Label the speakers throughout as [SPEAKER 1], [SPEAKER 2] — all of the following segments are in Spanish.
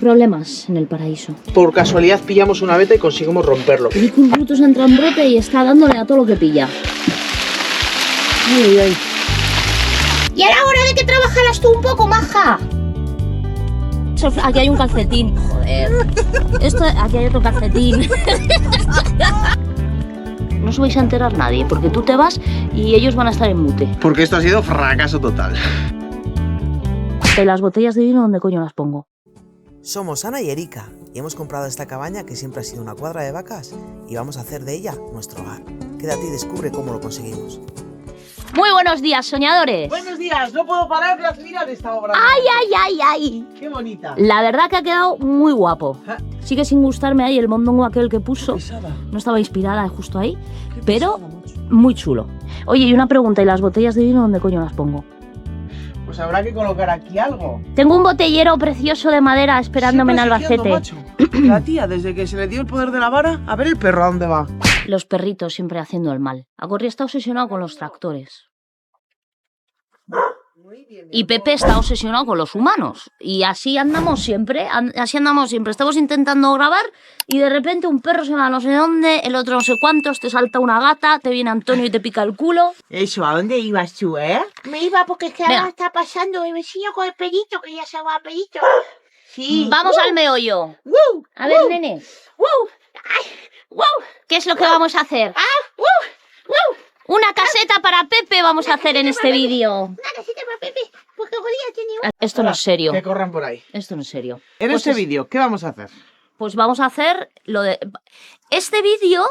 [SPEAKER 1] problemas en el paraíso.
[SPEAKER 2] Por casualidad pillamos una veta y conseguimos romperlo.
[SPEAKER 1] Vicus Brutus entra en brote y está dándole a todo lo que pilla. Ay, ay. ¡Y era hora de que trabajaras tú un poco, maja! Aquí hay un calcetín. Joder. Aquí hay otro calcetín. No os vais a enterar nadie, porque tú te vas y ellos van a estar en mute.
[SPEAKER 2] Porque esto ha sido fracaso total.
[SPEAKER 1] ¿Y las botellas de vino dónde coño las pongo?
[SPEAKER 3] Somos Ana y Erika y hemos comprado esta cabaña que siempre ha sido una cuadra de vacas y vamos a hacer de ella nuestro hogar. Quédate y descubre cómo lo conseguimos.
[SPEAKER 1] Muy buenos días, soñadores.
[SPEAKER 2] Buenos días, no puedo parar de admirar esta obra.
[SPEAKER 1] ¡Ay, ay, ay, ay!
[SPEAKER 2] ¡Qué bonita!
[SPEAKER 1] La verdad que ha quedado muy guapo. Sigue sin gustarme ahí el mondongo aquel que puso. No estaba inspirada justo ahí, pero muy chulo. Oye, y una pregunta, ¿y las botellas de vino dónde coño las pongo?
[SPEAKER 2] Pues habrá que colocar aquí algo.
[SPEAKER 1] Tengo un botellero precioso de madera esperándome en Albacete.
[SPEAKER 2] Macho. La tía, desde que se le dio el poder de la vara, a ver el perro a dónde va.
[SPEAKER 1] Los perritos siempre haciendo el mal. Agorri está obsesionado con los tractores. Y Pepe está obsesionado con los humanos. Y así andamos siempre, Estamos intentando grabar y de repente un perro se va a no sé dónde, el otro no sé cuántos, te salta una gata, te viene Antonio y te pica el culo.
[SPEAKER 2] Eso, ¿a dónde ibas tú,
[SPEAKER 4] Me iba porque es que
[SPEAKER 1] Venga.
[SPEAKER 4] ahora está pasando el vecino con el perrito, que ya se va a perrito. Sí.
[SPEAKER 1] Vamos al meollo. A ver, nene. ¿Qué es lo que vamos a hacer? Una caseta para Pepe vamos a hacer en este vídeo.
[SPEAKER 4] Una casita para Pepe, porque Golía tiene un...
[SPEAKER 1] Esto no es serio.
[SPEAKER 2] Que corran por ahí.
[SPEAKER 1] Esto no es serio.
[SPEAKER 2] En
[SPEAKER 1] Pues
[SPEAKER 2] este
[SPEAKER 1] es-
[SPEAKER 2] vídeo, ¿qué vamos a hacer?
[SPEAKER 1] Pues vamos a hacer lo de... Este vídeo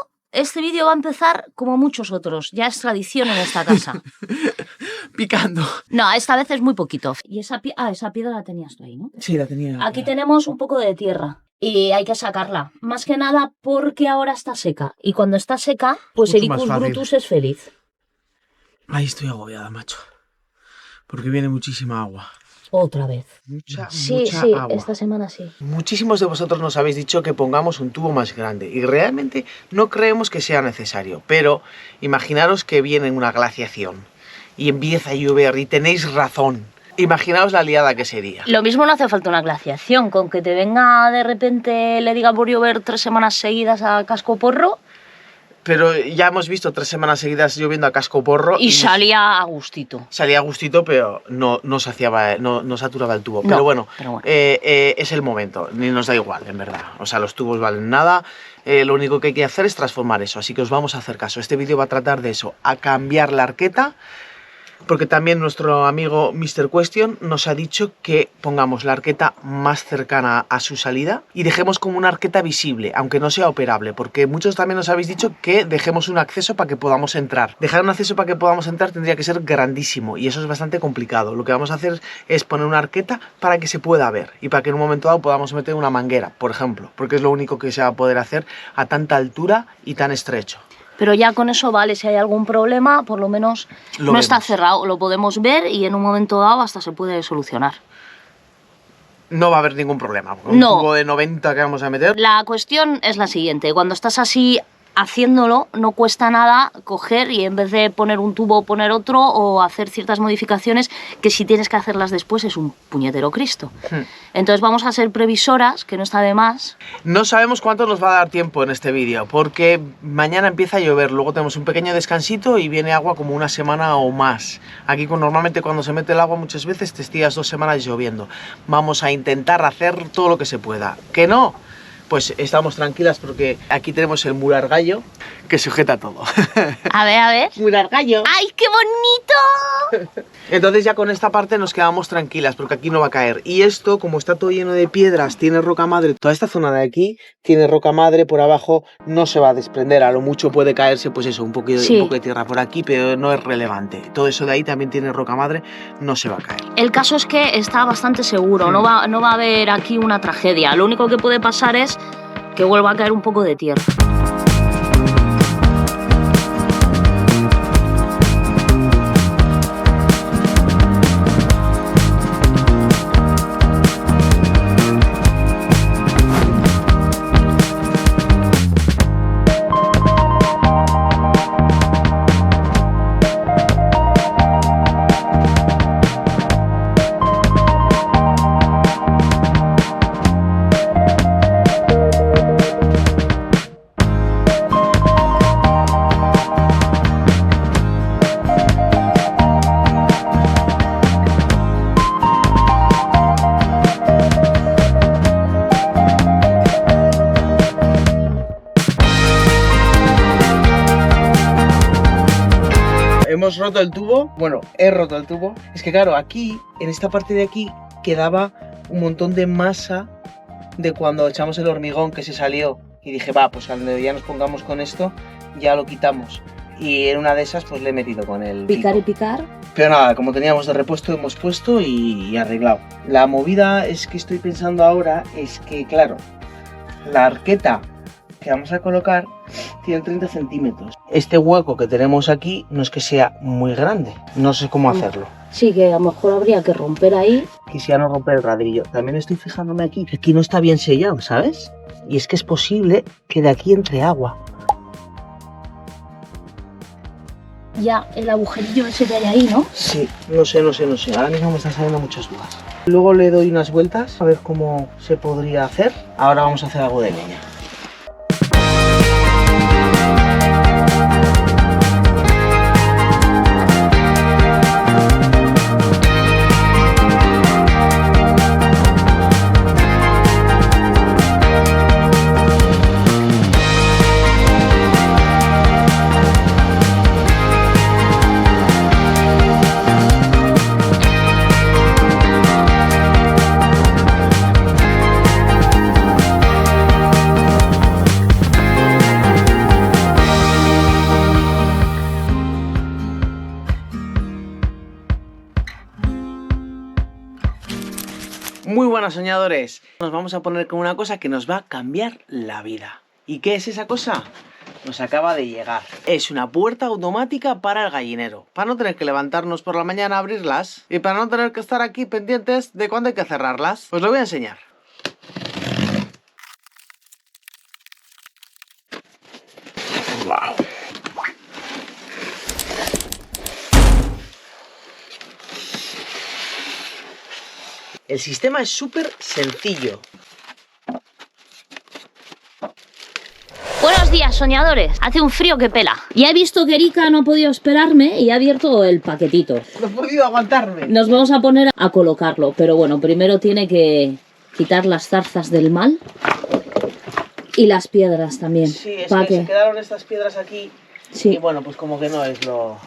[SPEAKER 1] va a empezar como muchos otros. Ya es tradición en esta casa.
[SPEAKER 2] Picando.
[SPEAKER 1] No, esta vez es muy poquito. Y esa piedra la tenías tú ahí, ¿no?
[SPEAKER 2] Sí, la tenía.
[SPEAKER 1] Aquí tenemos un poco de tierra. Y hay que sacarla. Más que nada porque ahora está seca. Y cuando está seca, pues
[SPEAKER 2] Mucho más
[SPEAKER 1] Ericus
[SPEAKER 2] fácil.
[SPEAKER 1] Brutus es feliz.
[SPEAKER 2] Ahí estoy agobiada, macho. Porque viene muchísima agua.
[SPEAKER 1] Otra vez.
[SPEAKER 2] Mucha agua.
[SPEAKER 1] Esta semana sí.
[SPEAKER 2] Muchísimos de vosotros nos habéis dicho que pongamos un tubo más grande y realmente no creemos que sea necesario, pero imaginaros que viene una glaciación y empieza a llover y tenéis razón. Imaginaos la liada que sería.
[SPEAKER 1] Lo mismo no hace falta una glaciación. Con que te venga de repente, le diga por llover 3 semanas seguidas a casco porro
[SPEAKER 2] Pero ya hemos visto 3 semanas seguidas lloviendo a casco porro
[SPEAKER 1] y salía a gustito.
[SPEAKER 2] salía a gustito, pero no saciaba, no saturaba el tubo.
[SPEAKER 1] No,
[SPEAKER 2] pero bueno,
[SPEAKER 1] pero bueno.
[SPEAKER 2] Es el momento, ni nos da igual, en verdad. O sea, los tubos valen nada. Lo único que hay que hacer es transformar eso, así que os vamos a hacer caso. Este vídeo va a tratar de eso, a cambiar la arqueta, porque también nuestro amigo Mr. Question nos ha dicho que pongamos la arqueta más cercana a su salida y dejemos como una arqueta visible, aunque no sea operable, porque muchos también nos habéis dicho que dejemos un acceso para que podamos entrar. Dejar un acceso para que podamos entrar tendría que ser grandísimo y eso es bastante complicado. Lo que vamos a hacer es poner una arqueta para que se pueda ver y para que en un momento dado podamos meter una manguera, por ejemplo, porque es lo único que se va a poder hacer a tanta altura y tan estrecho.
[SPEAKER 1] Pero ya con eso vale, si hay algún problema, por lo menos
[SPEAKER 2] Lo
[SPEAKER 1] no está
[SPEAKER 2] vemos.
[SPEAKER 1] cerrado, lo podemos ver y en un momento dado hasta se puede solucionar.
[SPEAKER 2] No va a haber ningún problema. Un
[SPEAKER 1] No.
[SPEAKER 2] tubo de 90 que vamos a meter.
[SPEAKER 1] La cuestión es la siguiente, cuando estás así haciéndolo, no cuesta nada coger y en vez de poner un tubo poner otro o hacer ciertas modificaciones que si tienes que hacerlas después es un puñetero Cristo. Entonces vamos a ser previsoras, que no está de más.
[SPEAKER 2] No sabemos cuánto nos va a dar tiempo en este vídeo, porque mañana empieza a llover, luego tenemos un pequeño descansito y viene agua como una semana o más. Aquí normalmente cuando se mete el agua muchas veces te estiras 2 semanas lloviendo. Vamos a intentar hacer todo lo que se pueda. ¿Que no? Pues estamos tranquilas porque aquí tenemos el murar gallo que sujeta todo.
[SPEAKER 1] A ver.
[SPEAKER 2] Murar gallo.
[SPEAKER 1] ¡Ay, qué bonito!
[SPEAKER 2] Entonces ya con esta parte nos quedamos tranquilas porque aquí no va a caer. Y esto, como está todo lleno de piedras, tiene roca madre, toda esta zona de aquí tiene roca madre, por abajo no se va a desprender. A lo mucho puede caerse, pues eso, un poco de tierra por aquí, pero no es relevante. Todo eso de ahí también tiene roca madre, no se va a caer.
[SPEAKER 1] El caso es que está bastante seguro, no va a haber aquí una tragedia. Lo único que puede pasar es que vuelva a caer un poco de tierra.
[SPEAKER 2] roto el tubo. Bueno, he roto el tubo. Es que claro, aquí, en esta parte de aquí, quedaba un montón de masa de cuando echamos el hormigón que se salió. Y dije, va, pues cuando ya nos pongamos con esto, ya lo quitamos. Y en una de esas, pues le he metido con el
[SPEAKER 1] Picar
[SPEAKER 2] pico.
[SPEAKER 1] y picar.
[SPEAKER 2] Pero nada, como teníamos de repuesto, hemos puesto y arreglado. La movida es que estoy pensando ahora es que, claro, la arqueta que vamos a colocar tiene 30 centímetros. Este hueco que tenemos aquí no es que sea muy grande. No sé cómo hacerlo.
[SPEAKER 1] Sí, que a lo mejor habría que romper ahí.
[SPEAKER 2] Quisiera no romper el ladrillo. También estoy fijándome aquí, que aquí no está bien sellado, ¿sabes? Y es que es posible que de aquí entre agua.
[SPEAKER 1] Ya, el agujerillo ese que hay ahí, ¿no?
[SPEAKER 2] Sí, no sé. Ahora mismo me están saliendo muchas dudas. Luego le doy unas vueltas a ver cómo se podría hacer. Ahora vamos a hacer algo de leña. Muy buenas soñadores, nos vamos a poner con una cosa que nos va a cambiar la vida. ¿Y qué es esa cosa? Nos acaba de llegar. Es una puerta automática para el gallinero, para no tener que levantarnos por la mañana a abrirlas y para no tener que estar aquí pendientes de cuándo hay que cerrarlas. Os lo voy a enseñar. Wow. El sistema es súper sencillo.
[SPEAKER 1] Buenos días, soñadores. Hace un frío que pela. Ya he visto que Erika no ha podido esperarme y ha abierto el paquetito.
[SPEAKER 2] No he podido aguantarme.
[SPEAKER 1] Nos vamos a poner a colocarlo, pero bueno, primero tiene que quitar las zarzas del mal y las piedras también.
[SPEAKER 2] Sí, es que se quedaron estas piedras aquí.
[SPEAKER 1] Sí.
[SPEAKER 2] Y bueno, pues como que no es lo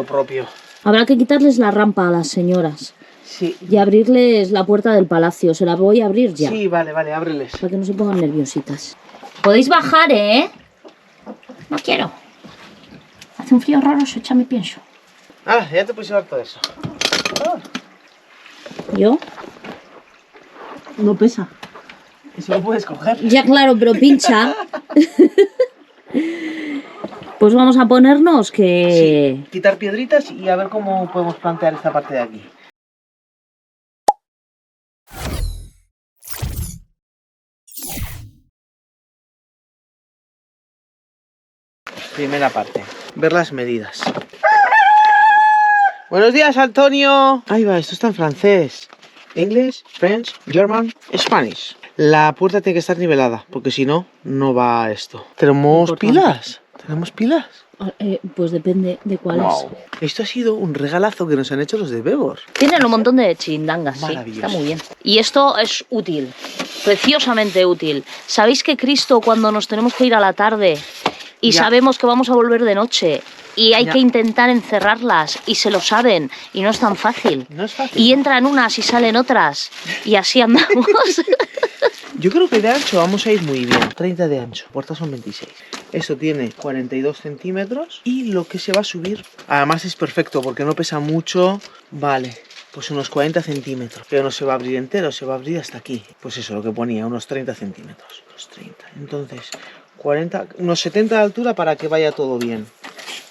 [SPEAKER 2] propio.
[SPEAKER 1] Habrá que quitarles la rampa a las señoras
[SPEAKER 2] Sí.
[SPEAKER 1] y abrirles la puerta del palacio. Se la voy a abrir ya.
[SPEAKER 2] Sí, vale, ábreles.
[SPEAKER 1] Para que no se pongan nerviositas. Podéis bajar, ¿eh? No quiero. Hace un frío horroroso, échame pienso.
[SPEAKER 2] Ah, ya te puse a llevar todo eso.
[SPEAKER 1] ¿Yo?
[SPEAKER 2] No pesa. Eso lo puedes coger.
[SPEAKER 1] Ya claro, pero pincha. Pues vamos a ponernos que...
[SPEAKER 2] Sí, quitar piedritas y a ver cómo podemos plantear esta parte de aquí. Primera parte, ver las medidas. Buenos días, Antonio. Ahí va, esto está en francés. English, French, German, Spanish. La puerta tiene que estar nivelada, porque si no, no va esto. ¿Tenemos
[SPEAKER 1] Importante.
[SPEAKER 2] pilas? ¿Tenemos pilas?
[SPEAKER 1] Pues depende de cuáles.
[SPEAKER 2] Wow. Esto ha sido un regalazo que nos han hecho los de Bebor.
[SPEAKER 1] Tienen un montón de chindangas, sí.
[SPEAKER 2] Maravilloso.
[SPEAKER 1] Está muy bien. Y esto es útil, preciosamente útil. ¿Sabéis que Cristo, cuando nos tenemos que ir a la tarde y
[SPEAKER 2] Ya.
[SPEAKER 1] sabemos que vamos a volver de noche y hay
[SPEAKER 2] Ya.
[SPEAKER 1] que intentar encerrarlas y se lo saben y no es tan fácil?
[SPEAKER 2] No es fácil.
[SPEAKER 1] Y entran unas y salen otras y así andamos.
[SPEAKER 2] Yo creo que de ancho vamos a ir muy bien. 30 de ancho, puertas son 26. Esto tiene 42 centímetros y lo que se va a subir, además es perfecto porque no pesa mucho. Vale, pues unos 40 centímetros. Pero no se va a abrir entero, se va a abrir hasta aquí. Pues eso, lo que ponía, unos 30 centímetros. Unos 30. Entonces, 40, unos 70 de altura para que vaya todo bien.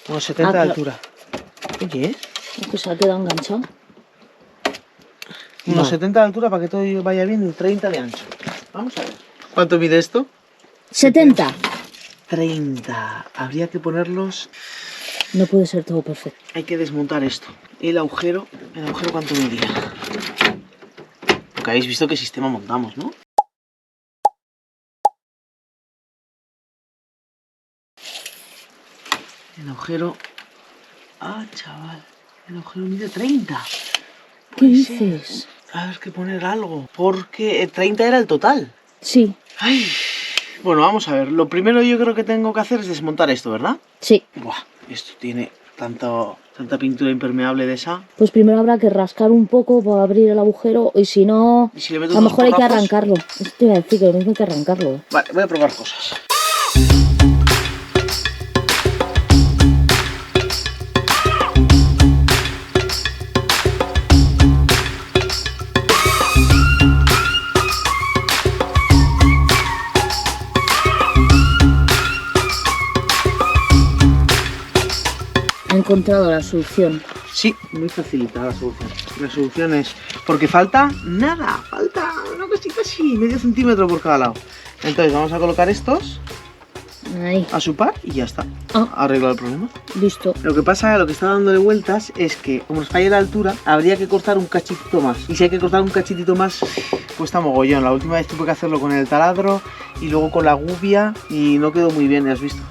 [SPEAKER 2] Unos 70 de
[SPEAKER 1] claro.
[SPEAKER 2] altura. Oye,
[SPEAKER 1] Que se ha quedado enganchado.
[SPEAKER 2] unos
[SPEAKER 1] Vale.
[SPEAKER 2] 70 de altura para que todo vaya bien y 30 de ancho. Vamos a ver. ¿Cuánto mide esto?
[SPEAKER 1] 70.
[SPEAKER 2] 30. Habría que ponerlos.
[SPEAKER 1] No puede ser todo perfecto.
[SPEAKER 2] Hay que desmontar esto. El agujero ¿cuánto medía? Porque habéis visto qué sistema montamos, ¿no? El agujero... Ah, chaval. El agujero mide 30.
[SPEAKER 1] ¿Qué
[SPEAKER 2] Puede ser.
[SPEAKER 1] dices?
[SPEAKER 2] A ver, que poner algo. Porque 30 era el total.
[SPEAKER 1] Sí,
[SPEAKER 2] Ay. Bueno, vamos a ver. Lo primero yo creo que tengo que hacer es desmontar esto, ¿verdad?
[SPEAKER 1] sí.
[SPEAKER 2] Buah, esto tiene tanta pintura impermeable de esa.
[SPEAKER 1] Pues primero habrá que rascar un poco para abrir el agujero y si no,
[SPEAKER 2] ¿Y si le meto
[SPEAKER 1] a lo
[SPEAKER 2] dos
[SPEAKER 1] mejor hay que
[SPEAKER 2] porrazos?
[SPEAKER 1] arrancarlo. Esto te iba a decir que lo mismo hay que arrancarlo.
[SPEAKER 2] Vale, voy a probar cosas.
[SPEAKER 1] He encontrado la solución.
[SPEAKER 2] Sí, muy facilitada la solución. La solución es... Porque falta nada, falta una cosita así, medio centímetro por cada lado. Entonces vamos a colocar estos
[SPEAKER 1] Ahí,
[SPEAKER 2] a su par y ya está.
[SPEAKER 1] Ah.
[SPEAKER 2] Arreglado el problema.
[SPEAKER 1] listo.
[SPEAKER 2] Lo que pasa, lo que está dándole vueltas es que como nos falla la altura, habría que cortar un cachitito más. Y si hay que cortar un cachitito más, cuesta mogollón. La última vez tuve que hacerlo con el taladro y luego con la gubia y no quedó muy bien, ¿has visto?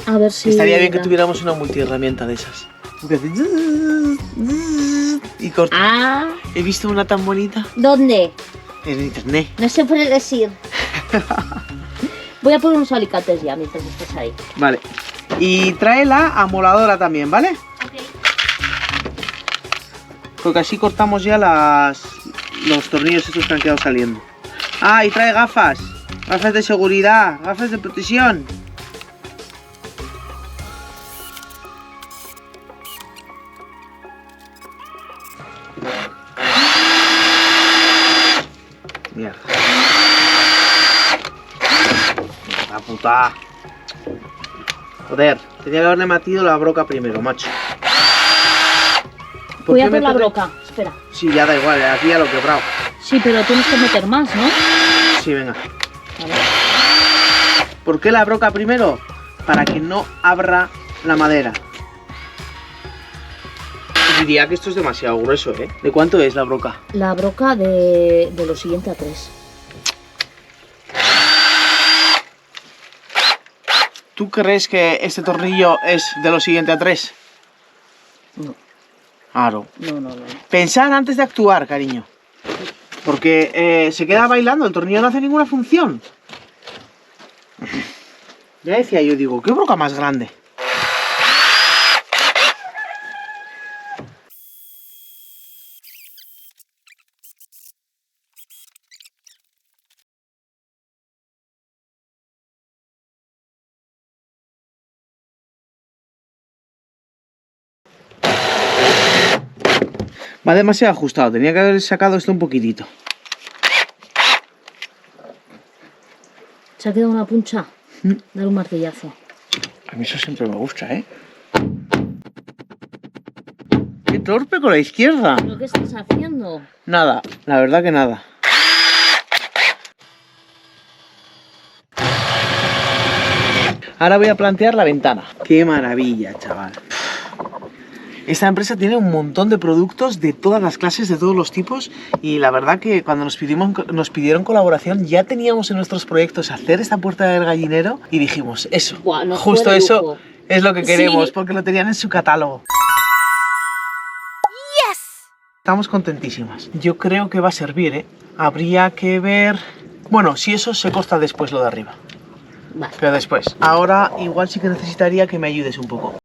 [SPEAKER 1] A ver si...
[SPEAKER 2] Estaría bien que tuviéramos una multiherramienta de esas. Que hace y corta.
[SPEAKER 1] Ah,
[SPEAKER 2] He visto una tan bonita
[SPEAKER 1] ¿dónde?
[SPEAKER 2] en internet.
[SPEAKER 1] No se puede decir. Voy a poner unos alicates ya mientras estés ahí.
[SPEAKER 2] Vale. Y trae la amoladora también, ¿vale? Porque así cortamos ya los tornillos estos que han quedado saliendo. Ah, y trae gafas. Gafas de seguridad, gafas de protección. Mierda. La puta. Joder, tenía que haberle metido la broca primero, macho. ¿Por
[SPEAKER 1] Voy a
[SPEAKER 2] qué
[SPEAKER 1] por la
[SPEAKER 2] meterle-
[SPEAKER 1] broca. Espera.
[SPEAKER 2] Sí, ya da igual, aquí ya lo he quebrado.
[SPEAKER 1] Sí, pero tienes que meter más, ¿no?
[SPEAKER 2] Sí, venga.
[SPEAKER 1] Vale.
[SPEAKER 2] ¿Por qué la broca primero? Para que no abra la madera. Diría que esto es demasiado grueso, ¿eh? ¿De cuánto es la broca?
[SPEAKER 1] La broca de lo siguiente a 3.
[SPEAKER 2] ¿Tú crees que este tornillo es de lo siguiente a 3?
[SPEAKER 1] No,
[SPEAKER 2] Claro.
[SPEAKER 1] no.
[SPEAKER 2] Pensar antes de actuar, cariño. Porque se queda bailando, el tornillo no hace ninguna función. Ya decía yo, digo, ¿qué broca más grande? Va demasiado ajustado, tenía que haber sacado esto un poquitito.
[SPEAKER 1] ¿Se ha quedado una puncha? Dale un martillazo.
[SPEAKER 2] A mí eso siempre me gusta, ¿eh? ¡Qué torpe con la izquierda!
[SPEAKER 1] ¿Pero qué estás haciendo?
[SPEAKER 2] Nada, la verdad que nada. Ahora voy a plantear la ventana. ¡Qué maravilla, chaval! Esta empresa tiene un montón de productos de todas las clases, de todos los tipos, y la verdad que cuando nos pidieron colaboración ya teníamos en nuestros proyectos hacer esta puerta del gallinero y dijimos, eso,
[SPEAKER 1] Buah, nos fue
[SPEAKER 2] justo
[SPEAKER 1] de
[SPEAKER 2] eso
[SPEAKER 1] lujo.
[SPEAKER 2] es lo que queremos,
[SPEAKER 1] Sí.
[SPEAKER 2] porque lo tenían en su catálogo. Estamos contentísimas. Yo creo que va a servir, ¿eh? Habría que ver... Bueno, si eso se corta después lo de arriba.
[SPEAKER 1] Vale.
[SPEAKER 2] Pero después. Ahora igual sí que necesitaría que me ayudes un poco.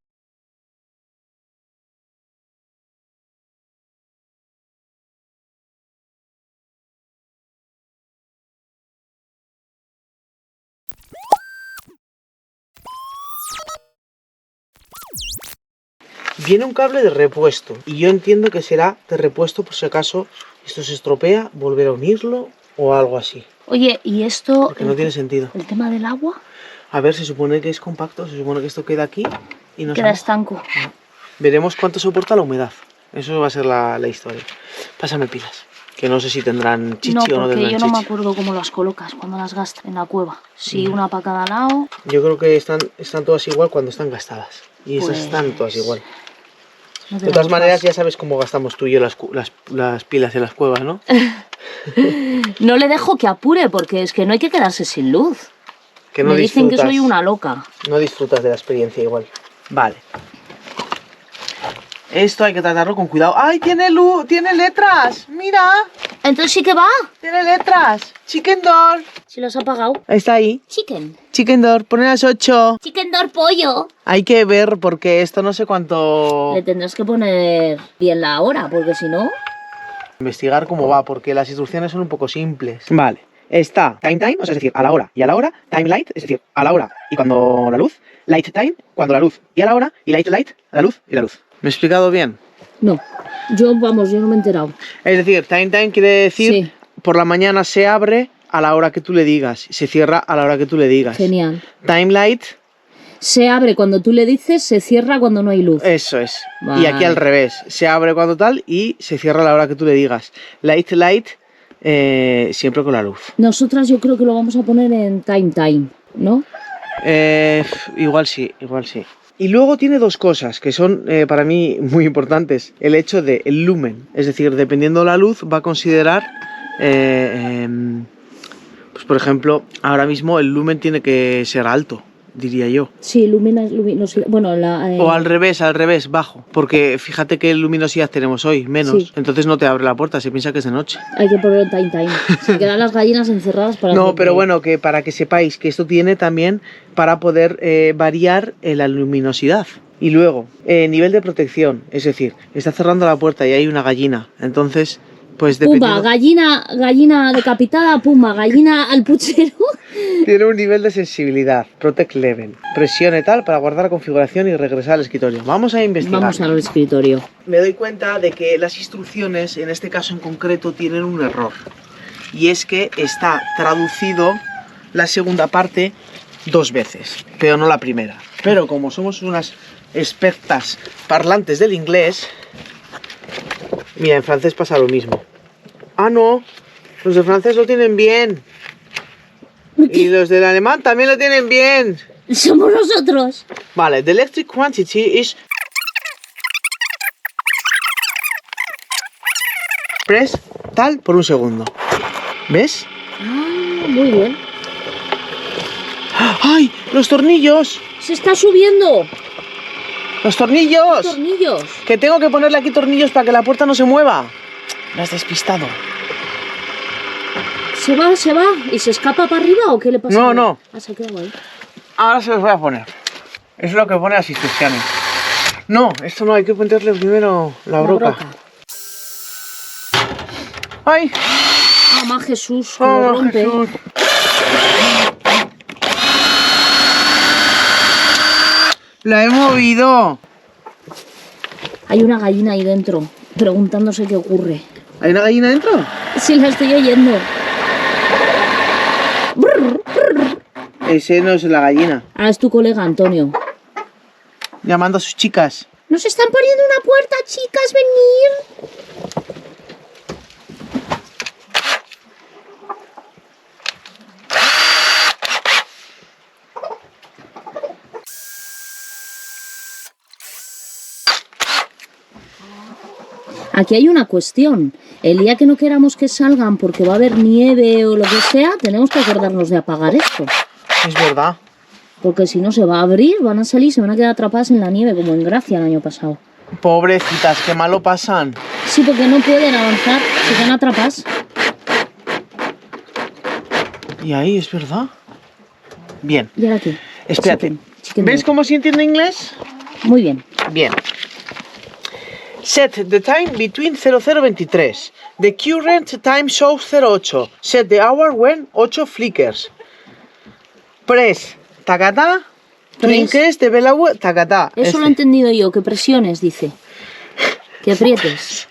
[SPEAKER 2] Viene un cable de repuesto y yo entiendo que será de repuesto por si acaso esto se estropea, volver a unirlo o algo así.
[SPEAKER 1] Oye, ¿y esto?
[SPEAKER 2] Porque no tiene sentido.
[SPEAKER 1] ¿El tema del agua?
[SPEAKER 2] A ver, se supone que es compacto, se supone que esto queda aquí y no se
[SPEAKER 1] Queda
[SPEAKER 2] moja.
[SPEAKER 1] estanco.
[SPEAKER 2] Veremos cuánto soporta la humedad. Eso va a ser la historia. Pásame pilas. Que no sé si tendrán chichi
[SPEAKER 1] No,
[SPEAKER 2] o no
[SPEAKER 1] porque
[SPEAKER 2] tendrán
[SPEAKER 1] yo no me
[SPEAKER 2] chichi.
[SPEAKER 1] acuerdo cómo las colocas cuando las gastas en la cueva. Sí, una para cada lado.
[SPEAKER 2] Yo creo que están todas igual cuando están gastadas. Y esas
[SPEAKER 1] Pues,
[SPEAKER 2] están todas igual.
[SPEAKER 1] No
[SPEAKER 2] De todas
[SPEAKER 1] tenemos
[SPEAKER 2] maneras,
[SPEAKER 1] más.
[SPEAKER 2] ya sabes cómo gastamos tú y yo las pilas en las cuevas, ¿no?
[SPEAKER 1] No le dejo que apure porque es que no hay que quedarse sin luz.
[SPEAKER 2] Que no
[SPEAKER 1] Me dicen que
[SPEAKER 2] disfrutas.
[SPEAKER 1] soy una loca.
[SPEAKER 2] No disfrutas de la experiencia igual. Vale. Esto hay que tratarlo con cuidado. ¡Ay, tiene luz! ¡Tiene letras! ¡Mira!
[SPEAKER 1] Entonces sí que va.
[SPEAKER 2] Tiene letras. Chicken door.
[SPEAKER 1] Si los ha apagado.
[SPEAKER 2] Está ahí.
[SPEAKER 1] Chicken.
[SPEAKER 2] Chicken door, pone las 8.
[SPEAKER 1] Chicken door pollo.
[SPEAKER 2] Hay que ver porque esto no sé cuánto...
[SPEAKER 1] Le tendrás que poner bien la hora, porque si no...
[SPEAKER 2] Investigar cómo va, porque las instrucciones son un poco simples. Vale. Está time, o sea, es decir, a la hora y a la hora. Time light, es decir, a la hora y cuando la luz. Light time, cuando la luz y a la hora. Y light, la luz y la luz. ¿Me he explicado bien?
[SPEAKER 1] No. Yo no me he enterado.
[SPEAKER 2] Es decir, time quiere decir
[SPEAKER 1] Sí.
[SPEAKER 2] por la mañana se abre a la hora que tú le digas. Se cierra a la hora que tú le digas.
[SPEAKER 1] Genial.
[SPEAKER 2] Time light,
[SPEAKER 1] Se abre cuando tú le dices, se cierra cuando no hay luz.
[SPEAKER 2] eso es.
[SPEAKER 1] Vale.
[SPEAKER 2] Y aquí al revés. Se abre cuando tal y se cierra a la hora que tú le digas. Light, siempre con la luz.
[SPEAKER 1] Nosotras yo creo que lo vamos a poner en time, ¿no?
[SPEAKER 2] Igual sí. Y luego tiene dos cosas que son para mí muy importantes. El hecho de el lumen, es decir, dependiendo de la luz va a considerar, pues por ejemplo, ahora mismo el lumen tiene que ser alto, diría yo.
[SPEAKER 1] Sí, luminosidad. Bueno,
[SPEAKER 2] O al revés, bajo. Porque fíjate qué luminosidad tenemos hoy, menos.
[SPEAKER 1] Sí.
[SPEAKER 2] Entonces no te abre la puerta, se piensa que es de noche.
[SPEAKER 1] hay que ponerlo en time. Se quedan las gallinas encerradas para
[SPEAKER 2] No,
[SPEAKER 1] siempre.
[SPEAKER 2] pero bueno, que para que sepáis que esto tiene también para poder variar la luminosidad. Y luego, nivel de protección, es decir, está cerrando la puerta y hay una gallina. Entonces, pues
[SPEAKER 1] Pumba,
[SPEAKER 2] dependiendo...
[SPEAKER 1] gallina decapitada, pumba, gallina al puchero.
[SPEAKER 2] Tiene un nivel de sensibilidad, Protect Level. Presione tal para guardar la configuración y regresar al escritorio. Vamos a investigar.
[SPEAKER 1] Vamos al escritorio.
[SPEAKER 2] Me doy cuenta de que las instrucciones, en este caso en concreto, tienen un error. Y es que está traducido la segunda parte 2 veces, pero no la primera. Pero como somos unas expertas parlantes del inglés... Mira, en francés pasa lo mismo. Ah, no. Los de francés lo tienen bien. Y los del alemán también lo tienen bien.
[SPEAKER 1] Somos nosotros.
[SPEAKER 2] Vale, the electric quantity is... Press tal por un segundo. ¿Ves?
[SPEAKER 1] Ah, muy bien.
[SPEAKER 2] ¡Ay! ¡Los tornillos!
[SPEAKER 1] Se está subiendo.
[SPEAKER 2] ¡Los tornillos!
[SPEAKER 1] Tornillos.
[SPEAKER 2] Que tengo que ponerle aquí tornillos para que la puerta no se mueva. Me has despistado.
[SPEAKER 1] Se va. ¿Y se escapa para arriba o qué le pasa?
[SPEAKER 2] No.
[SPEAKER 1] Ah, se queda ahí.
[SPEAKER 2] Ahora se los voy a poner. Es lo que pone las instrucciones. No, esto no, hay que ponerle primero la broca. ¡Ay!
[SPEAKER 1] Ah, más Jesús, que lo rompe.
[SPEAKER 2] Jesús. La he movido.
[SPEAKER 1] Hay una gallina ahí dentro, preguntándose qué ocurre.
[SPEAKER 2] ¿Hay una gallina dentro?
[SPEAKER 1] Sí, la estoy oyendo.
[SPEAKER 2] Ese no es la gallina.
[SPEAKER 1] Ah, es tu colega Antonio.
[SPEAKER 2] Llamando a sus chicas.
[SPEAKER 1] Nos están poniendo una puerta, chicas, venir. Aquí hay una cuestión. El día que no queramos que salgan porque va a haber nieve o lo que sea, tenemos que acordarnos de apagar esto.
[SPEAKER 2] Es verdad.
[SPEAKER 1] Porque si no se va a abrir, van a salir y se van a quedar atrapadas en la nieve, como en Gracia el año pasado.
[SPEAKER 2] Pobrecitas, qué malo pasan.
[SPEAKER 1] Sí, porque no pueden avanzar, se quedan atrapadas.
[SPEAKER 2] Y ahí, es verdad. Bien.
[SPEAKER 1] Y ahora aquí.
[SPEAKER 2] Espérate.
[SPEAKER 1] Chicken
[SPEAKER 2] ¿Ves
[SPEAKER 1] dog.
[SPEAKER 2] cómo se entiende inglés?
[SPEAKER 1] Muy bien.
[SPEAKER 2] Bien. Set the time between 0023. The current time shows 08. Set the hour when 8 flickers. Press tacatá. Trinques de Belau tacatá.
[SPEAKER 1] Eso lo he entendido yo, que presiones, dice. Que aprietes.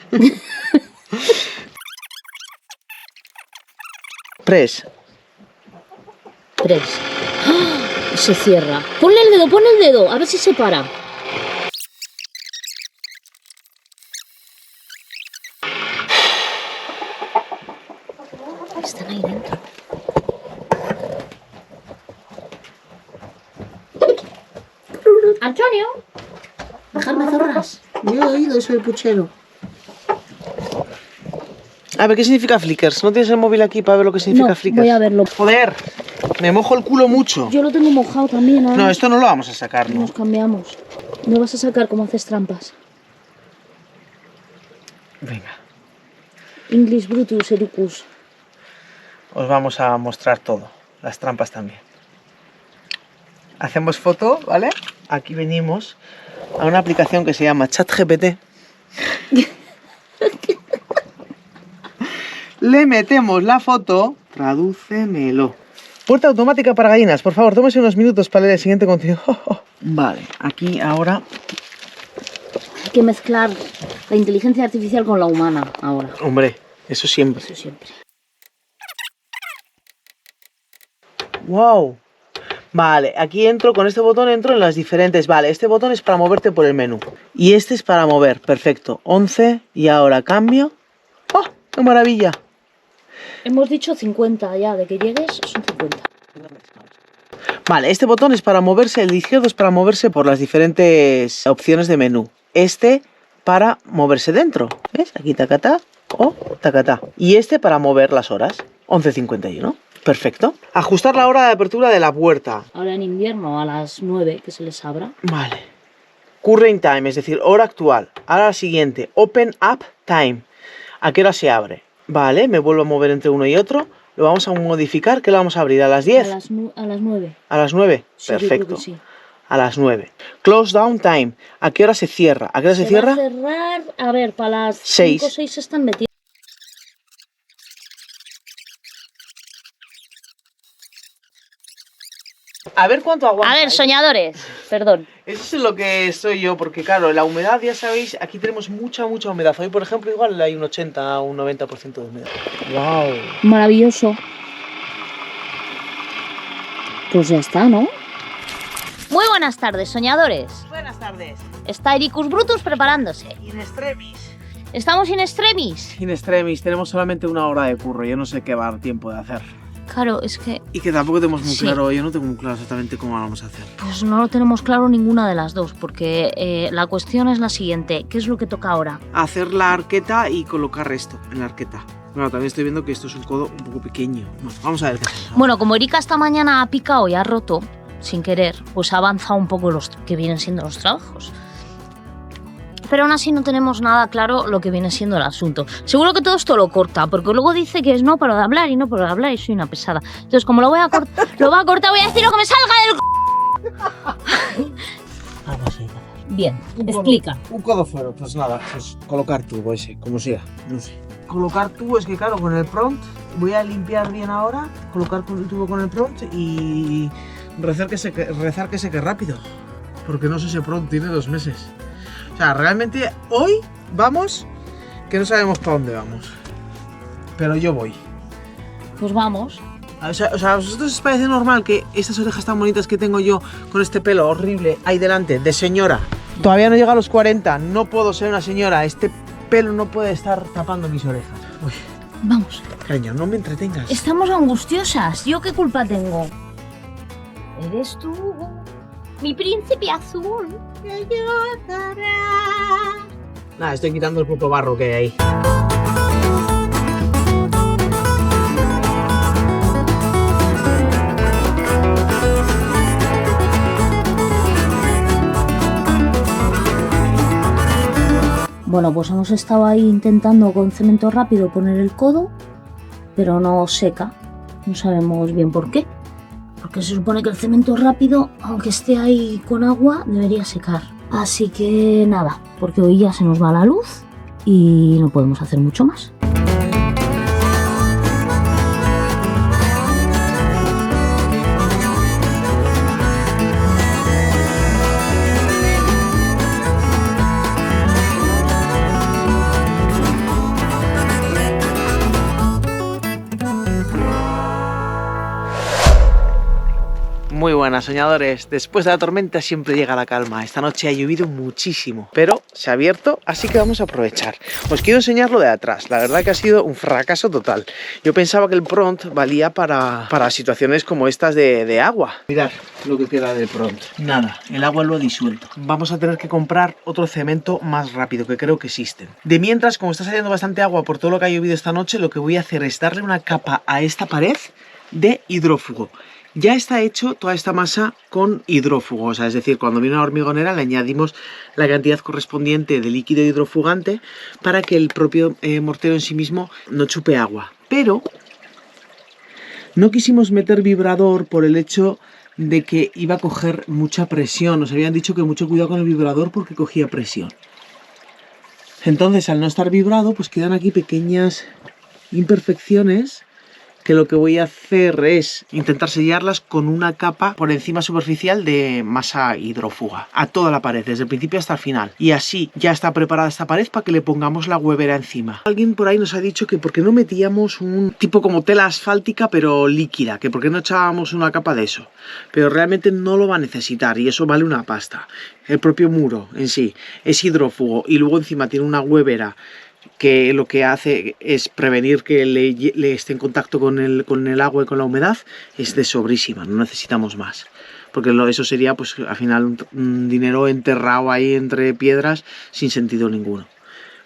[SPEAKER 2] Press.
[SPEAKER 1] Press. ¡Ah! Se cierra. Ponle el dedo, a ver si se para. Están ahí dentro. Antonio, dejadme zorras.
[SPEAKER 2] Yo he oído eso del puchero. A ver, ¿qué significa flickers? ¿No tienes el móvil aquí para ver lo que significa
[SPEAKER 1] No,
[SPEAKER 2] flickers?
[SPEAKER 1] voy a verlo.
[SPEAKER 2] Joder, me mojo el culo mucho.
[SPEAKER 1] Yo lo tengo mojado también. ¿Eh?
[SPEAKER 2] No, esto no lo vamos a sacar, ¿no?
[SPEAKER 1] Nos cambiamos. No vas a sacar como haces trampas.
[SPEAKER 2] Venga.
[SPEAKER 1] English Brutus, Ericus.
[SPEAKER 2] Os vamos a mostrar todo, las trampas también. Hacemos foto, ¿vale? Aquí venimos a una aplicación que se llama ChatGPT. Le metemos la foto, tradúcemelo. Puerta automática para gallinas, por favor, tómese unos minutos para leer el siguiente contenido. Vale, aquí ahora...
[SPEAKER 1] Hay que mezclar la inteligencia artificial con la humana ahora.
[SPEAKER 2] Hombre, eso siempre.
[SPEAKER 1] Eso siempre.
[SPEAKER 2] ¡Wow! Vale, aquí entro, con este botón entro en las diferentes... Vale, este botón es para moverte por el menú. Y este es para mover, perfecto. 11 y ahora cambio. ¡Oh, qué maravilla!
[SPEAKER 1] Hemos dicho 50 ya, de que llegues son 50.
[SPEAKER 2] Vale, este botón es para moverse, el de izquierdo es para moverse por las diferentes opciones de menú. Este para moverse dentro, ¿ves? Aquí tacatá o tacatá. Y este para mover las horas, 11:51. Perfecto. Ajustar la hora de apertura de la puerta.
[SPEAKER 1] Ahora en invierno a las 9 que se les abra.
[SPEAKER 2] Vale. Current time, es decir, hora actual. Ahora la siguiente, open up time. ¿A qué hora se abre? Vale, me vuelvo a mover entre uno y otro. Lo vamos a modificar, ¿qué lo vamos a abrir? ¿A las 10?
[SPEAKER 1] A las 9.
[SPEAKER 2] ¿A las 9?
[SPEAKER 1] Sí, yo creo
[SPEAKER 2] Perfecto.
[SPEAKER 1] que sí.
[SPEAKER 2] A las 9. Close down time. ¿A qué hora se cierra? ¿A qué hora se cierra?
[SPEAKER 1] Va a cerrar, a ver, para las
[SPEAKER 2] 6.
[SPEAKER 1] 5 o 6 están metidos.
[SPEAKER 2] A ver cuánto aguanta.
[SPEAKER 1] A ver, soñadores, perdón.
[SPEAKER 2] Eso es lo que soy yo, porque claro, la humedad, ya sabéis, aquí tenemos mucha humedad. Hoy, por ejemplo, igual hay un 80 o un 90% de humedad. ¡Wow!
[SPEAKER 1] Maravilloso. Pues ya está, ¿no? Muy buenas tardes, soñadores.
[SPEAKER 2] Buenas tardes.
[SPEAKER 1] Está Ericus Brutus preparándose.
[SPEAKER 2] In extremis.
[SPEAKER 1] ¿Estamos in extremis?
[SPEAKER 2] In extremis, tenemos solamente una hora de curro, yo no sé qué va a dar tiempo de hacer.
[SPEAKER 1] Claro, es que
[SPEAKER 2] Y que tampoco tenemos muy
[SPEAKER 1] Sí.
[SPEAKER 2] claro, yo no tengo muy claro exactamente cómo lo vamos a hacer.
[SPEAKER 1] pues no lo tenemos claro ninguna de las dos, porque la cuestión es la siguiente. ¿Qué es lo que toca ahora?
[SPEAKER 2] Hacer la arqueta y colocar esto en la arqueta. Bueno, también estoy viendo que esto es un codo un poco pequeño. Bueno, vamos a ver qué hacemos.
[SPEAKER 1] Bueno, como Erika esta mañana ha picado y ha roto, sin querer, pues ha avanzado un poco los que vienen siendo los trabajos. Pero aún así no tenemos nada claro lo que viene siendo el asunto. Seguro que todo esto lo corta, porque luego dice que es no paro de hablar y no paro de hablar y soy una pesada. Entonces, como lo va a cortar, voy a decir lo que me salga del...
[SPEAKER 2] Algo así.
[SPEAKER 1] Bien, explica.
[SPEAKER 2] Un codo fuera, pues nada, pues colocar tubo ese, como sea, no sé. Colocar tubo es que claro, con el prompt voy a limpiar bien ahora, colocar el tubo con el prompt y rezar que seque rápido. Porque no sé si el prompt tiene 2 meses. O sea, realmente hoy vamos, que no sabemos para dónde vamos. Pero yo voy.
[SPEAKER 1] Pues vamos.
[SPEAKER 2] O sea, ¿a vosotros os parece normal que estas orejas tan bonitas que tengo yo con este pelo horrible ahí delante, de señora? Todavía no llega a los 40, no puedo ser una señora, este pelo no puede estar tapando mis orejas. Uy,
[SPEAKER 1] Vamos.
[SPEAKER 2] cariño, no me entretengas.
[SPEAKER 1] Estamos angustiosas. ¿Yo qué culpa tengo? Eres tú, mi príncipe azul.
[SPEAKER 4] Te ayudará.
[SPEAKER 2] Nada, estoy quitando el poco barro que hay ahí.
[SPEAKER 1] Bueno, pues hemos estado ahí intentando con cemento rápido poner el codo, pero no seca. No sabemos bien por qué. Porque se supone que el cemento rápido, aunque esté ahí con agua, debería secar. Así que nada, porque hoy ya se nos va la luz y no podemos hacer mucho más.
[SPEAKER 2] Muy buenas, soñadores. Después de la tormenta siempre llega la calma. Esta noche ha llovido muchísimo, pero se ha abierto, así que vamos a aprovechar. Os quiero enseñar lo de atrás. La verdad que ha sido un fracaso total. Yo pensaba que el prompt valía para situaciones como estas de agua. Mirad lo que queda del prompt. Nada, el agua lo ha disuelto. Vamos a tener que comprar otro cemento más rápido, que creo que existen. De mientras, como está saliendo bastante agua por todo lo que ha llovido esta noche, lo que voy a hacer es darle una capa a esta pared de hidrófugo. Ya está hecho toda esta masa con hidrófugo, o sea, es decir, cuando viene una hormigonera le añadimos la cantidad correspondiente de líquido hidrofugante para que el propio mortero en sí mismo no chupe agua. Pero no quisimos meter vibrador por el hecho de que iba a coger mucha presión. Nos habían dicho que mucho cuidado con el vibrador porque cogía presión. Entonces, al no estar vibrado, pues quedan aquí pequeñas imperfecciones que lo que voy a hacer es intentar sellarlas con una capa por encima superficial de masa hidrófuga a toda la pared, desde el principio hasta el final. Y así ya está preparada esta pared para que le pongamos la huevera encima. Alguien por ahí nos ha dicho que por qué no metíamos un tipo como tela asfáltica pero líquida, que por qué no echábamos una capa de eso. Pero realmente no lo va a necesitar y eso vale una pasta. El propio muro en sí es hidrófugo y luego encima tiene una huevera que lo que hace es prevenir que le esté en contacto con el agua y con la humedad, es de sobrísima, no necesitamos más. Porque eso sería, pues al final, un dinero enterrado ahí entre piedras sin sentido ninguno.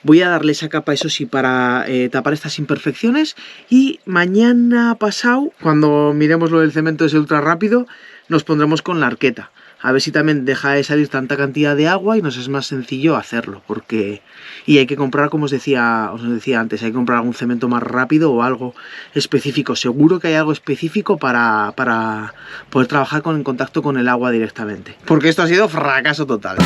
[SPEAKER 2] Voy a darle esa capa, eso sí, para tapar estas imperfecciones, y mañana pasado, cuando miremos lo del cemento ese ultra rápido, nos pondremos con la arqueta. A ver si también deja de salir tanta cantidad de agua y nos es más sencillo hacerlo, porque... Y hay que comprar, como os decía antes, hay que comprar algún cemento más rápido o algo específico. Seguro que hay algo específico para poder trabajar en contacto con el agua directamente. Porque esto ha sido fracaso total.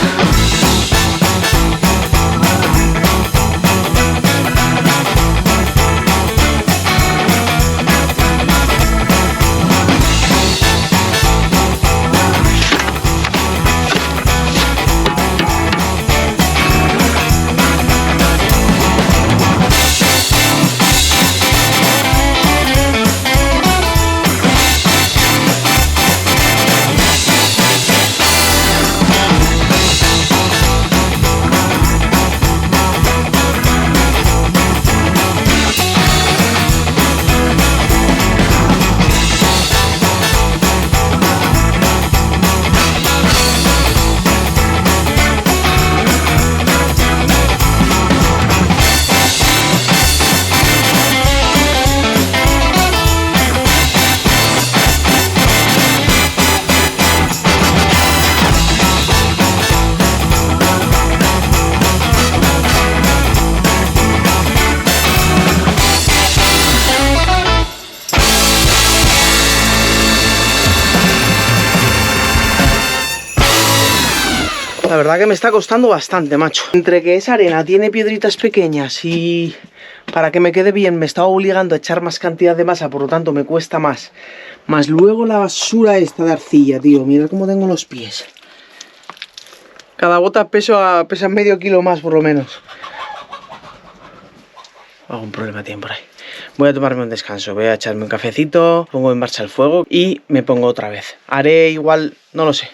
[SPEAKER 2] La verdad que me está costando bastante, macho. Entre que esa arena tiene piedritas pequeñas y para que me quede bien me está obligando a echar más cantidad de masa, por lo tanto me cuesta más. Más luego la basura esta de arcilla, tío. Mirad cómo tengo los pies. Cada bota pesa medio kilo más, por lo menos. Algún problema tiene por ahí. Voy a tomarme un descanso, voy a echarme un cafecito, pongo en marcha el fuego y me pongo otra vez. Haré igual, no lo sé.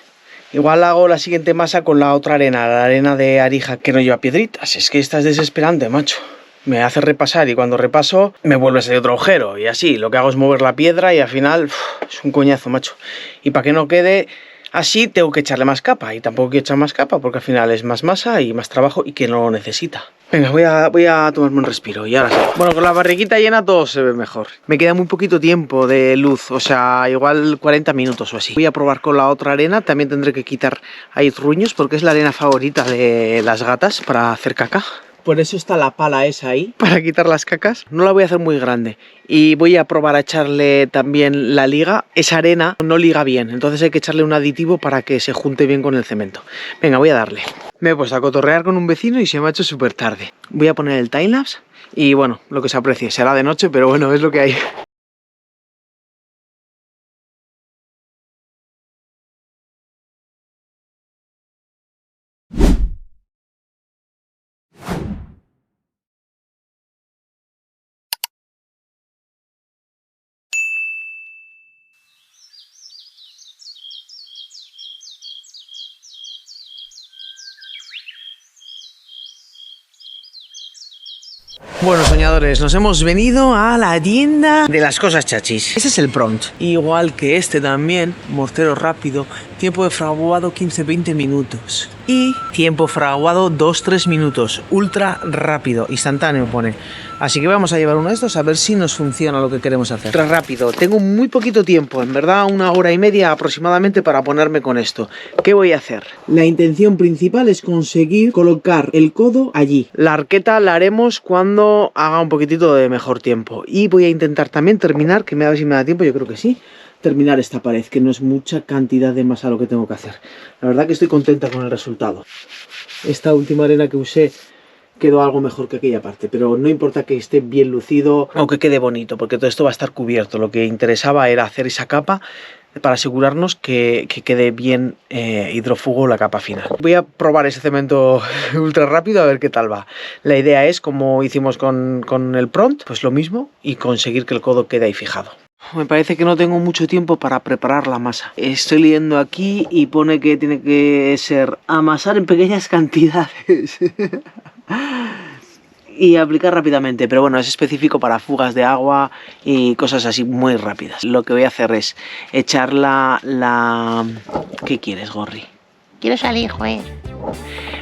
[SPEAKER 2] Igual hago la siguiente masa con la otra arena, la arena de Arija que no lleva piedritas. Es que esta es desesperante, macho. Me hace repasar y cuando repaso me vuelve a salir otro agujero. Y así, lo que hago es mover la piedra y al final es un coñazo, macho. Y para que no quede así tengo que echarle más capa. Y tampoco quiero echar más capa porque al final es más masa y más trabajo y que no lo necesita. Venga, voy a tomarme un respiro y ahora sí. Bueno, con la barriguita llena todo se ve mejor. Me queda muy poquito tiempo de luz, o sea, igual 40 minutos o así. Voy a probar con la otra arena, también tendré que quitar ahí truños porque es la arena favorita de las gatas para hacer caca. Por eso está la pala esa ahí, para quitar las cacas. No la voy a hacer muy grande. Y voy a probar a echarle también la liga. Esa arena no liga bien, entonces hay que echarle un aditivo para que se junte bien con el cemento. Venga, voy a darle. Me he puesto a cotorrear con un vecino y se me ha hecho súper tarde. Voy a poner el timelapse y bueno, lo que se aprecie. Será de noche, pero bueno, es lo que hay. Bueno, soñadores, nos hemos venido a la tienda de las cosas chachis. Ese es el prompt. Igual que este también, mortero rápido, Tiempo de fraguado 15-20 minutos. Y tiempo fraguado 2-3 minutos. Ultra rápido, instantáneo pone. Así que vamos a llevar uno de estos a ver si nos funciona lo que queremos hacer. Ultra rápido. Tengo muy poquito tiempo, en verdad 1 hora y media aproximadamente para ponerme con esto. ¿Qué voy a hacer? La intención principal es conseguir colocar el codo allí. La arqueta la haremos cuando haga un poquitito de mejor tiempo. Y voy a intentar también terminar, que me da si me da tiempo, yo creo que sí. Terminar esta pared, que no es mucha cantidad de masa lo que tengo que hacer. La verdad que estoy contenta con el resultado. Esta última arena que usé quedó algo mejor que aquella parte, pero no importa que esté bien lucido o que quede bonito, porque todo esto va a estar cubierto. Lo que interesaba era hacer esa capa para asegurarnos que quede bien hidrófugo la capa final. Voy a probar ese cemento ultra rápido a ver qué tal va. La idea es, como hicimos con el Pront, pues lo mismo, y conseguir que el codo quede ahí fijado. Me parece que no tengo mucho tiempo para preparar la masa. Estoy leyendo aquí y pone que tiene que ser amasar en pequeñas cantidades y aplicar rápidamente, pero bueno, es específico para fugas de agua y cosas así muy rápidas. Lo que voy a hacer es echar ¿Qué quieres, Gorri?
[SPEAKER 4] Quiero salir, joder.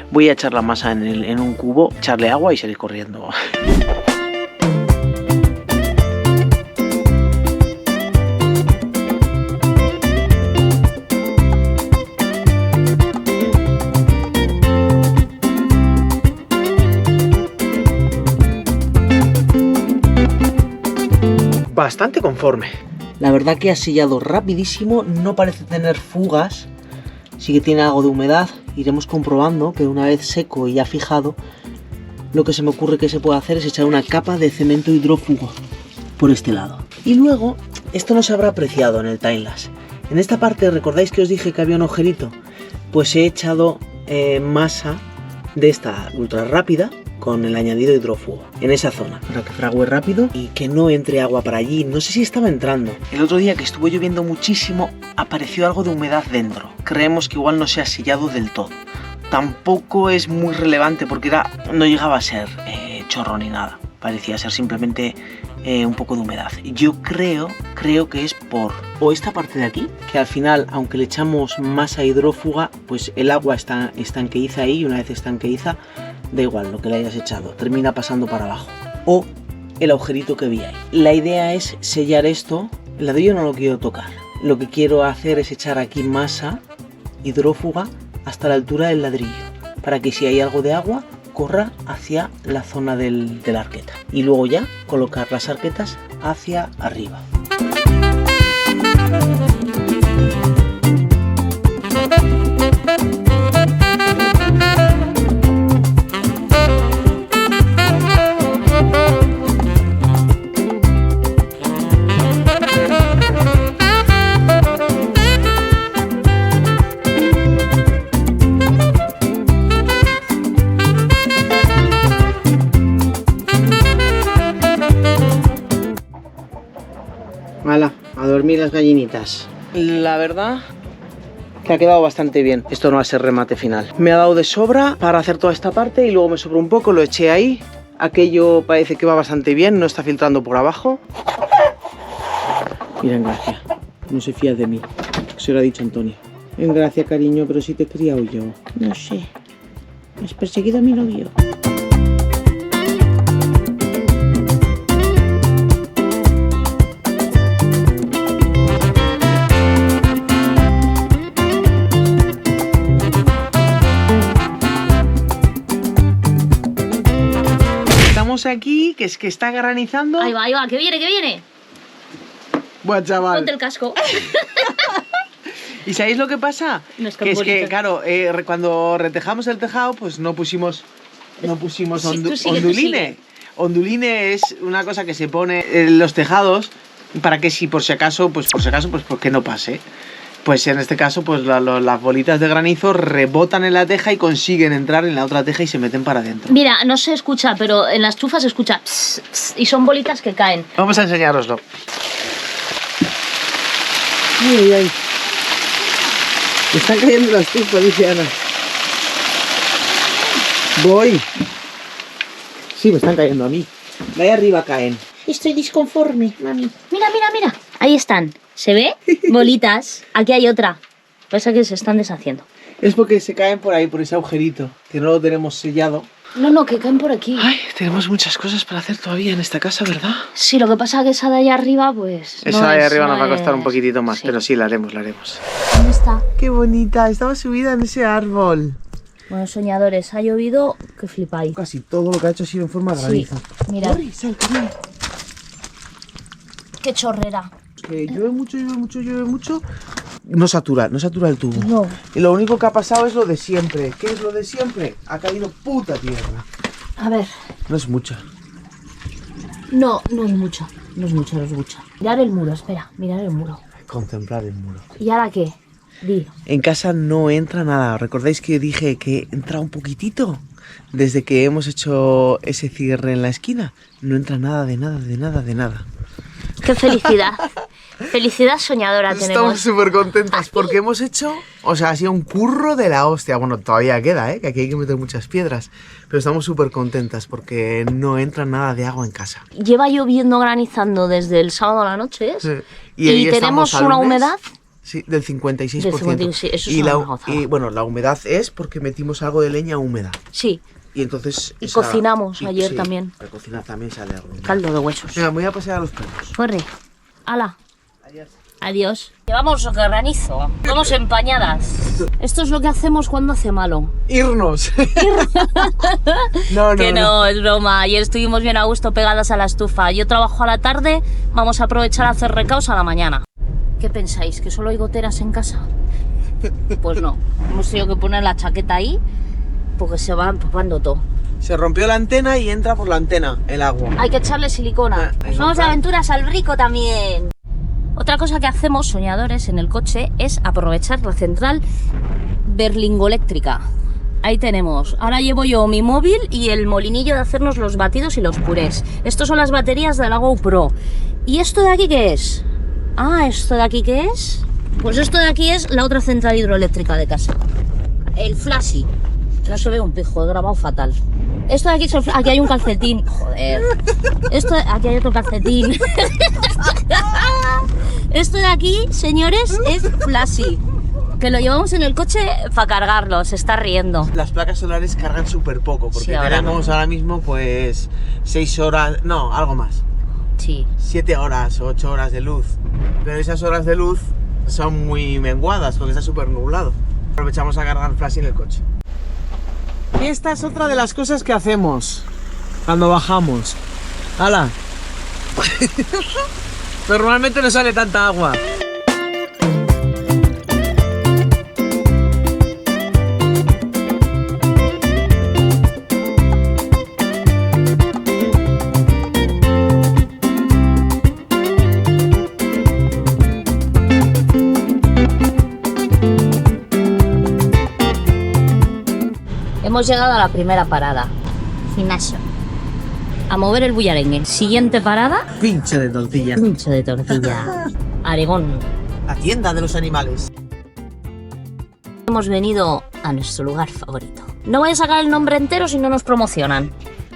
[SPEAKER 2] Voy a echar la masa en un cubo, echarle agua y salir corriendo. Bastante conforme. La verdad que ha sellado rapidísimo, no parece tener fugas, sí que tiene algo de humedad. Iremos comprobando que una vez seco y ya fijado, lo que se me ocurre que se puede hacer es echar una capa de cemento hidrófugo por este lado. Y luego, esto no se habrá apreciado en el timelapse. En esta parte, ¿recordáis que os dije que había un agujerito? Pues he echado masa de esta ultra rápida con el añadido hidrófugo en esa zona para que frague rápido y que no entre agua para allí. No sé si estaba entrando. El otro día que estuvo lloviendo muchísimo apareció algo de humedad dentro. Creemos que igual no se ha sellado del todo. Tampoco es muy relevante porque no llegaba a ser chorro ni nada. Parecía ser simplemente un poco de humedad. Yo creo que es o esta parte de aquí, que al final, aunque le echamos masa hidrófuga, pues el agua está estanqueiza ahí, y una vez estanqueiza, da igual lo que le hayas echado, termina pasando para abajo. O el agujerito que vi ahí. La idea es sellar esto. El ladrillo no lo quiero tocar. Lo que quiero hacer es echar aquí masa hidrófuga hasta la altura del ladrillo, para que si hay algo de agua, corra hacia la zona de la arqueta. Y luego ya colocar las arquetas hacia arriba. Hala, a dormir las gallinitas. La verdad que ha quedado bastante bien. Esto no va a ser remate final. Me ha dado de sobra para hacer toda esta parte y luego me sobró un poco, lo eché ahí. Aquello parece que va bastante bien, no está filtrando por abajo. Mira, Engracia, no se fía de mí. Se lo ha dicho Antonio. Engracia, cariño, pero si te he criado yo.
[SPEAKER 4] No sé. ¿Has perseguido a mi novio?
[SPEAKER 2] Aquí, que es que está granizando.
[SPEAKER 1] Ahí va, que viene.
[SPEAKER 2] Buen chaval.
[SPEAKER 1] Ponte el casco.
[SPEAKER 2] ¿Y sabéis lo que pasa?
[SPEAKER 1] No es
[SPEAKER 2] que es que,
[SPEAKER 1] bonito.
[SPEAKER 2] claro, cuando retejamos el tejado, pues no pusimos
[SPEAKER 1] Sí, tú sigue.
[SPEAKER 2] onduline. Onduline es una cosa que se pone en los tejados para que si por si acaso, pues que no pase. Pues en este caso, pues las bolitas de granizo rebotan en la teja y consiguen entrar en la otra teja y se meten para adentro.
[SPEAKER 1] Mira, no se escucha, pero en las chufas se escucha pss, pss, y son bolitas que caen.
[SPEAKER 2] Vamos a enseñároslo. Ay. Me están cayendo las tufas, dice Ana. Voy. Sí, me están cayendo a mí. De ahí arriba caen.
[SPEAKER 4] Estoy disconforme, mami.
[SPEAKER 1] Mira. Ahí están. ¿Se ve? Bolitas. Aquí hay otra. Pasa que se están deshaciendo.
[SPEAKER 2] Es porque se caen por ahí, por ese agujerito, que no lo tenemos sellado.
[SPEAKER 1] No, que caen por aquí.
[SPEAKER 2] Ay, tenemos muchas cosas para hacer todavía en esta casa, ¿verdad?
[SPEAKER 1] Sí, lo que pasa es que esa de allá arriba, pues...
[SPEAKER 2] Esa
[SPEAKER 1] no
[SPEAKER 2] de ahí
[SPEAKER 1] es-
[SPEAKER 2] arriba
[SPEAKER 1] no
[SPEAKER 2] nos va a costar un
[SPEAKER 1] es-
[SPEAKER 2] poquitito más,
[SPEAKER 1] sí.
[SPEAKER 2] pero sí, la haremos, la haremos.
[SPEAKER 1] ¿Dónde está?
[SPEAKER 2] ¡Qué bonita! Estaba subida en ese árbol.
[SPEAKER 1] Bueno, soñadores, ha llovido que flipáis.
[SPEAKER 2] Casi todo lo que ha hecho ha sido en forma de
[SPEAKER 1] Sí,
[SPEAKER 2] granizo.
[SPEAKER 1] mira,
[SPEAKER 2] Corre, sal, corre.
[SPEAKER 1] qué chorrera.
[SPEAKER 2] Que llueve mucho. No satura el tubo.
[SPEAKER 1] No.
[SPEAKER 2] Y lo único que ha pasado es lo de siempre. ¿Qué es lo de siempre? Ha caído puta tierra.
[SPEAKER 1] A ver,
[SPEAKER 2] No es mucha.
[SPEAKER 1] no es mucho. No es mucho. Mirar el muro, espera, mirar el muro.
[SPEAKER 2] Contemplar el muro.
[SPEAKER 1] ¿Y ahora qué? Di.
[SPEAKER 2] En casa no entra nada. ¿Recordáis que dije que entra un poquitito? Desde que hemos hecho ese cierre en la esquina, no entra nada de nada.
[SPEAKER 1] ¡Qué felicidad! Felicidad soñadora
[SPEAKER 2] Estamos
[SPEAKER 1] tenemos.
[SPEAKER 2] súper contentas porque hemos hecho, o sea, ha sido un curro de la hostia. Bueno, todavía queda, ¿eh? Que aquí hay que meter muchas piedras. Pero estamos súper contentas porque no entra nada de agua en casa.
[SPEAKER 1] Lleva lloviendo, granizando desde el sábado a la noche, ¿es?
[SPEAKER 2] Sí.
[SPEAKER 1] Y
[SPEAKER 2] ahí
[SPEAKER 1] tenemos
[SPEAKER 2] estamos a
[SPEAKER 1] una
[SPEAKER 2] lunes.
[SPEAKER 1] humedad.
[SPEAKER 2] Sí, del 56%.
[SPEAKER 1] Del 56%, eso es
[SPEAKER 2] y,
[SPEAKER 1] una
[SPEAKER 2] la,
[SPEAKER 1] gozada.
[SPEAKER 2] y bueno, la humedad es porque metimos algo de leña húmeda.
[SPEAKER 1] Sí,
[SPEAKER 2] Y entonces...
[SPEAKER 1] Y cocinamos ayer también.
[SPEAKER 2] Para cocinar también sale algo.
[SPEAKER 1] caldo de huesos.
[SPEAKER 2] Venga, me voy a pasear a los perros.
[SPEAKER 1] Corre. ¡Hala! Adiós. Llevamos granizo. Vamos empañadas. Esto es lo que hacemos cuando hace malo.
[SPEAKER 2] ¡Irnos!
[SPEAKER 1] Que no, es broma. Ayer estuvimos bien a gusto pegadas a la estufa. Yo trabajo a la tarde, vamos a aprovechar a hacer recaos a la mañana. ¿Qué pensáis? ¿Que solo hay goteras en casa? Pues no. Hemos tenido que poner la chaqueta ahí porque se va empapando todo.
[SPEAKER 2] Se rompió la antena y entra por la antena el agua.
[SPEAKER 1] Hay que echarle silicona.
[SPEAKER 2] Ah,
[SPEAKER 1] Nos vamos de aventuras al rico también. Otra cosa que hacemos, soñadores, en el coche es aprovechar la central berlingoeléctrica. Ahí tenemos. Ahora llevo yo mi móvil y el molinillo de hacernos los batidos y los purés. Estos son las baterías de la GoPro. ¿Y esto de aquí qué es? Ah, ¿esto de aquí qué es? Pues esto de aquí es la otra central hidroeléctrica de casa. El Flashy. No se ve un pijo, he grabado fatal. Esto de aquí, aquí hay un calcetín. Joder. Aquí hay otro calcetín. Esto de aquí, señores, es Flashy. Que lo llevamos en el coche para cargarlo, se está riendo.
[SPEAKER 2] Las placas solares cargan súper poco, porque
[SPEAKER 1] Sí, ahora
[SPEAKER 2] tenemos ahora mismo pues 6 horas, no, algo más.
[SPEAKER 1] Sí.
[SPEAKER 2] 7 horas o 8 horas de luz. Pero esas horas de luz son muy menguadas porque está súper nublado. Aprovechamos a cargar flash en el coche. Esta es otra de las cosas que hacemos cuando bajamos. ¡Hala! Normalmente no sale tanta agua.
[SPEAKER 1] Hemos llegado a la primera parada. Gimnasio. A mover el bullarengue. Siguiente parada.
[SPEAKER 2] Pinche de tortilla.
[SPEAKER 1] Pincho de tortilla. Aregón.
[SPEAKER 2] La tienda de los animales.
[SPEAKER 1] Hemos venido a nuestro lugar favorito. No voy a sacar el nombre entero si no nos promocionan.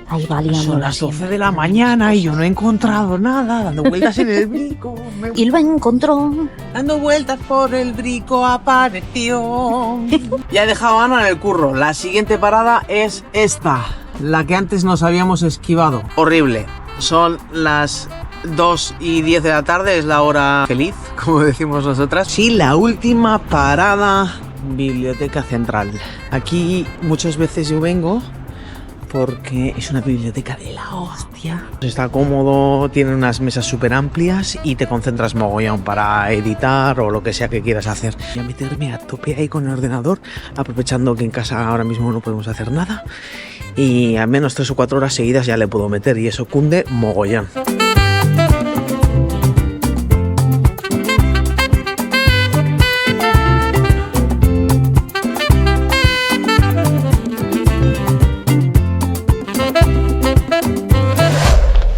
[SPEAKER 1] Ahí va liando
[SPEAKER 2] Son
[SPEAKER 1] la
[SPEAKER 2] las 12
[SPEAKER 1] siempre.
[SPEAKER 2] de la mañana y yo no he encontrado nada, dando vueltas en el brico.
[SPEAKER 1] Y lo encontró.
[SPEAKER 2] Dando vueltas por el brico apareció. Ya he dejado a Ana en el curro. La siguiente parada es esta, la que antes nos habíamos esquivado. Horrible. Son las 2:10 de la tarde, es la hora feliz, como decimos nosotras. Sí, la última parada, Biblioteca Central. Aquí muchas veces yo vengo porque es una biblioteca de la hostia. Está cómodo, tiene unas mesas súper amplias y te concentras mogollón para editar o lo que sea que quieras hacer. Voy a meterme a tope ahí con el ordenador, aprovechando que en casa ahora mismo no podemos hacer nada. Y al menos 3 o 4 horas seguidas ya le puedo meter y eso cunde mogollón.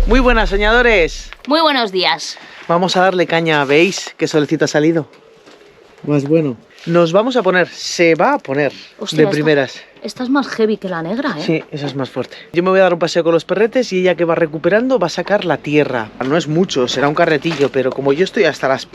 [SPEAKER 2] Muy buenas, soñadores.
[SPEAKER 1] Muy buenos días.
[SPEAKER 2] Vamos a darle caña. ¿Veis qué solecito ha salido? Más bueno. Nos vamos a poner, se va a poner
[SPEAKER 1] Hostia,
[SPEAKER 2] de primeras.
[SPEAKER 1] Esta es más heavy que la negra, ¿eh?
[SPEAKER 2] Sí, esa es más fuerte. Yo me voy a dar un paseo con los perretes y ella que va recuperando va a sacar la tierra. No es mucho, será un carretillo, pero como yo estoy hasta las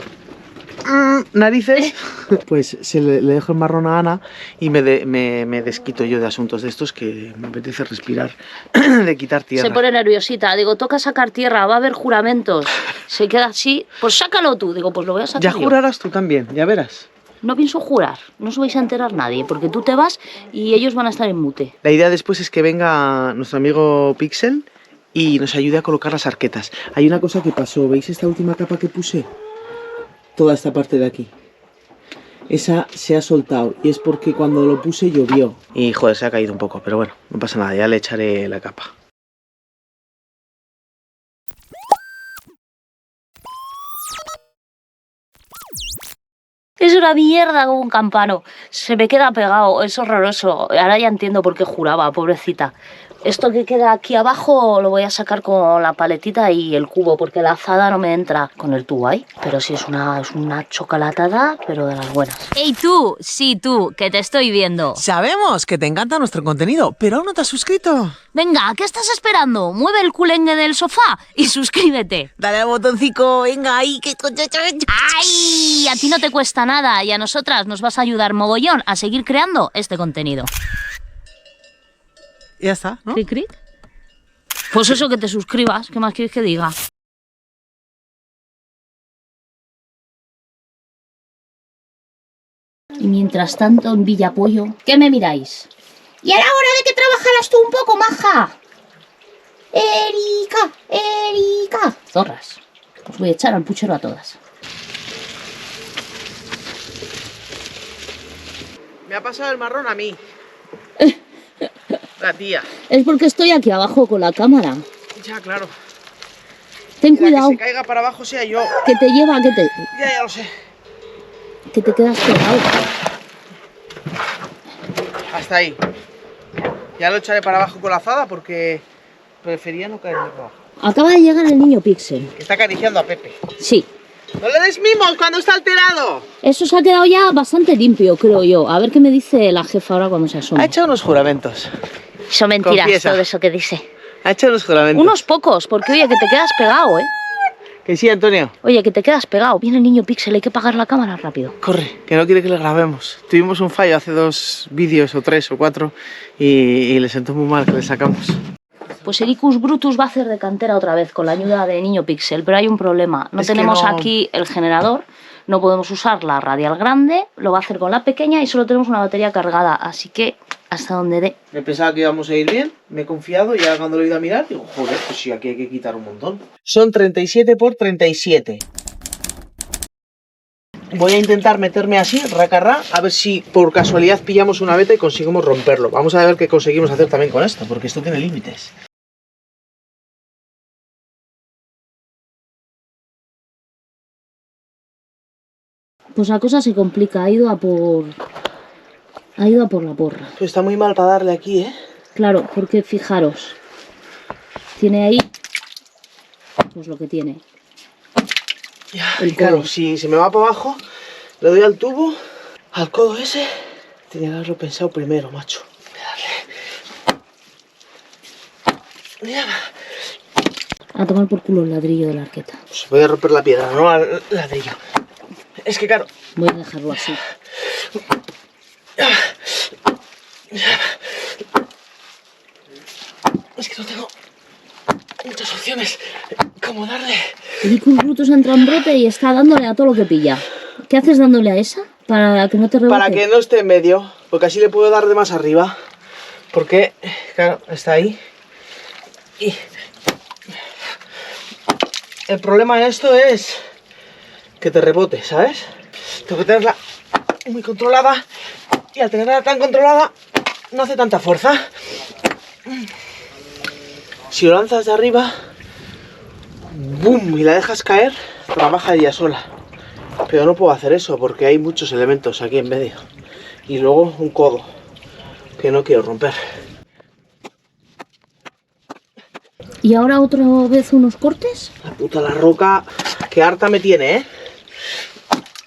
[SPEAKER 2] narices, Pues le dejo el marrón a Ana y me desquito yo de asuntos de estos que me apetece respirar, de quitar tierra.
[SPEAKER 1] Se pone nerviosita, digo, toca sacar tierra, va a haber juramentos. Se queda así, pues sácalo tú. Digo, pues lo voy a sacar
[SPEAKER 2] Ya
[SPEAKER 1] yo.
[SPEAKER 2] jurarás tú también, ya verás.
[SPEAKER 1] No pienso jurar, no os vais a enterar nadie, porque tú te vas y ellos van a estar en mute.
[SPEAKER 2] La idea después es que venga nuestro amigo Pixel y nos ayude a colocar las arquetas. Hay una cosa que pasó, ¿veis esta última capa que puse? Toda esta parte de aquí. Esa se ha soltado y es porque cuando lo puse llovió. Y joder, se ha caído un poco, pero bueno, no pasa nada, ya le echaré la capa.
[SPEAKER 1] Es una mierda como un campano. Se me queda pegado, es horroroso. Ahora ya entiendo por qué juraba, pobrecita. Esto que queda aquí abajo lo voy a sacar con la paletita y el cubo, porque la azada no me entra con el tubo ahí. Pero sí es una chocolatada, pero de las buenas. ¡Ey tú! Sí, tú, que te estoy viendo.
[SPEAKER 3] Sabemos que te encanta nuestro contenido, pero aún no te has suscrito.
[SPEAKER 1] Venga, ¿qué estás esperando? Mueve el culengue del sofá y suscríbete.
[SPEAKER 3] Dale al botoncito, venga ahí, que...
[SPEAKER 1] ¡Ay! A ti no te cuesta nada y a nosotras nos vas a ayudar mogollón a seguir creando este contenido.
[SPEAKER 3] Ya está, ¿no?
[SPEAKER 1] ¿Cric, cric? Pues eso, que te suscribas. ¿Qué más quieres que diga? Y mientras tanto, en Villapollo, ¿qué me miráis?
[SPEAKER 4] Y era hora de que trabajaras tú un poco, maja. Erika.
[SPEAKER 1] Zorras. Os voy a echar al puchero a todas.
[SPEAKER 2] Me ha pasado el marrón a mí. La tía.
[SPEAKER 1] Es porque estoy aquí abajo con la cámara.
[SPEAKER 2] Ya, claro.
[SPEAKER 1] Ten
[SPEAKER 2] La
[SPEAKER 1] cuidado,
[SPEAKER 2] que se caiga para abajo sea yo.
[SPEAKER 1] que te lleva,
[SPEAKER 2] Ya lo sé.
[SPEAKER 1] que te quedas pegado.
[SPEAKER 2] Hasta ahí. Ya lo echaré para abajo con la azada porque prefería no caerme para abajo.
[SPEAKER 1] Acaba de llegar el niño Pixel.
[SPEAKER 2] Que está acariciando a Pepe.
[SPEAKER 1] Sí.
[SPEAKER 2] ¡No le des mimos cuando está alterado!
[SPEAKER 1] Eso se ha quedado ya bastante limpio, creo yo. A ver qué me dice la jefa ahora cuando se asome.
[SPEAKER 2] Ha hecho unos juramentos.
[SPEAKER 1] Son mentiras,
[SPEAKER 2] Confiesa.
[SPEAKER 1] todo eso que dice.
[SPEAKER 2] Ha hecho unos juramentos.
[SPEAKER 1] Unos pocos, porque oye, que te quedas pegado, ¿eh?
[SPEAKER 2] Que sí, Antonio.
[SPEAKER 1] Oye, que te quedas pegado. Viene el niño Pixel, hay que apagar la cámara rápido.
[SPEAKER 2] Corre, que no quiere que le grabemos. Tuvimos un fallo hace 2 vídeos, o 3 o 4, y le sentó muy mal que le sacamos.
[SPEAKER 1] Pues Ericus Brutus va a hacer de cantera otra vez con la ayuda de niño Pixel, pero hay un problema. No
[SPEAKER 2] Es que
[SPEAKER 1] tenemos
[SPEAKER 2] no-
[SPEAKER 1] aquí el generador, no podemos usar la radial grande, lo va a hacer con la pequeña y solo tenemos una batería cargada, así que hasta donde dé.
[SPEAKER 2] Me pensaba que íbamos a ir bien, me he confiado y ahora cuando lo he ido a mirar, digo, joder, pues sí, aquí hay que quitar un montón. Son 37 por 37. Voy a intentar meterme así, racarra, a ver si por casualidad pillamos una veta y conseguimos romperlo. Vamos a ver qué conseguimos hacer también con esto, porque esto tiene límites.
[SPEAKER 1] Pues la cosa se complica, ha ido a por la porra.
[SPEAKER 2] Pues está muy mal para darle aquí, ¿eh?
[SPEAKER 1] Claro, porque fijaros, tiene ahí pues lo que tiene.
[SPEAKER 2] Ya,
[SPEAKER 1] El
[SPEAKER 2] y claro,
[SPEAKER 1] codo.
[SPEAKER 2] si se me va para abajo, le doy al tubo, al codo ese. Tenía que haberlo pensado primero, macho. Voy a darle.
[SPEAKER 1] A tomar por culo el ladrillo de la arqueta.
[SPEAKER 2] Pues voy a romper la piedra, no al ladrillo. Es que claro,
[SPEAKER 1] Voy a dejarlo así.
[SPEAKER 2] es que no tengo muchas opciones. ¿Cómo darle?
[SPEAKER 1] Ericus Brutus entra en brote y está dándole a todo lo que pilla. ¿Qué haces dándole a esa? Para que no te rebote.
[SPEAKER 2] Para que no esté en medio, porque así le puedo dar de más arriba. Porque, claro, está ahí. Y el problema en esto es que te rebote, ¿sabes? Tengo que tenerla muy controlada. Y al tenerla tan controlada, no hace tanta fuerza. Si lo lanzas de arriba, ¡boom! Y la dejas caer, trabaja ella sola. Pero no puedo hacer eso porque hay muchos elementos aquí en medio. Y luego un codo que no quiero romper.
[SPEAKER 1] ¿Y ahora otra vez unos cortes?
[SPEAKER 2] La puta la roca, que harta me tiene, ¿eh?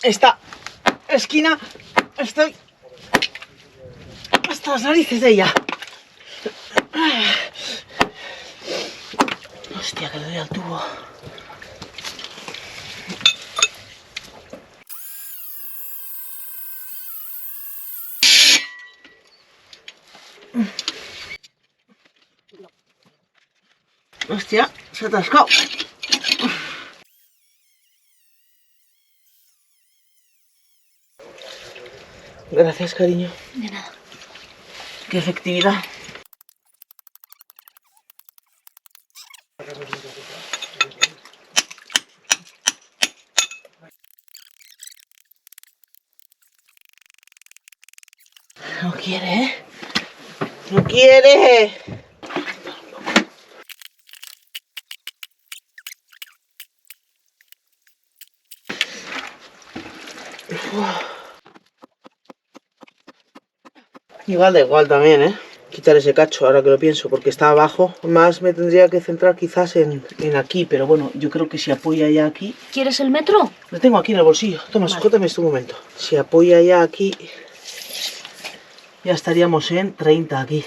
[SPEAKER 2] Esta esquina, estoy hasta las narices de ella. Hostia, que le doy al tubo. Hostia, se ha atascado. Gracias, cariño.
[SPEAKER 1] De nada.
[SPEAKER 2] Qué efectividad. No quiere, ¿eh? No quiere. Igual da igual también, ¿eh? Quitar ese cacho, ahora que lo pienso, porque está abajo. Más me tendría que centrar quizás en aquí, pero bueno, yo creo que si apoya ya aquí...
[SPEAKER 1] ¿Quieres el metro?
[SPEAKER 2] Lo tengo aquí en el bolsillo. Toma,
[SPEAKER 1] Vale.
[SPEAKER 2] sujétame este momento. Si apoya ya aquí, ya estaríamos en 30 aquí.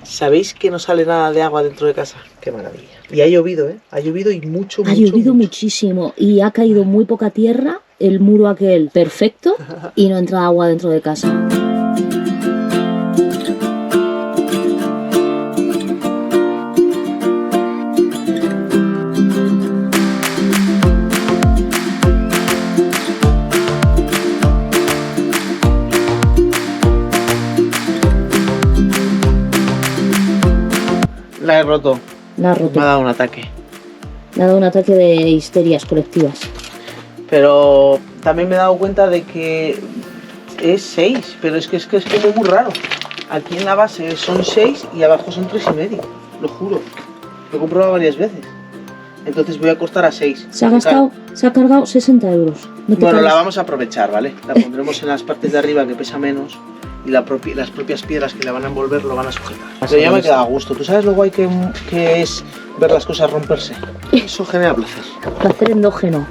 [SPEAKER 2] ¿Sabéis que no sale nada de agua dentro de casa? Qué maravilla. Y ha llovido, ¿eh? Ha llovido y mucho,
[SPEAKER 1] Ha llovido muchísimo y ha caído muy poca tierra, el muro aquel perfecto y no entra agua dentro de casa.
[SPEAKER 2] La he roto.
[SPEAKER 1] La ha roto.
[SPEAKER 2] Me ha dado un ataque.
[SPEAKER 1] Le ha dado un ataque de histerias colectivas.
[SPEAKER 2] Pero también me he dado cuenta de que es 6, pero es que es como muy raro. Aquí en la base son 6 y abajo son 3,5, lo juro. Lo he comprobado varias veces. Entonces voy a cortar a 6.
[SPEAKER 1] Se ha cargado 60 euros. No te
[SPEAKER 2] Bueno, la
[SPEAKER 1] cargues.
[SPEAKER 2] vamos a aprovechar, ¿vale? La pondremos en las partes de arriba que pesa menos y las propias piedras que la van a envolver lo van a sujetar. Pero ya me he quedado a gusto. ¿Tú sabes lo guay que es ver las cosas romperse? Eso genera placer.
[SPEAKER 1] Placer endógeno.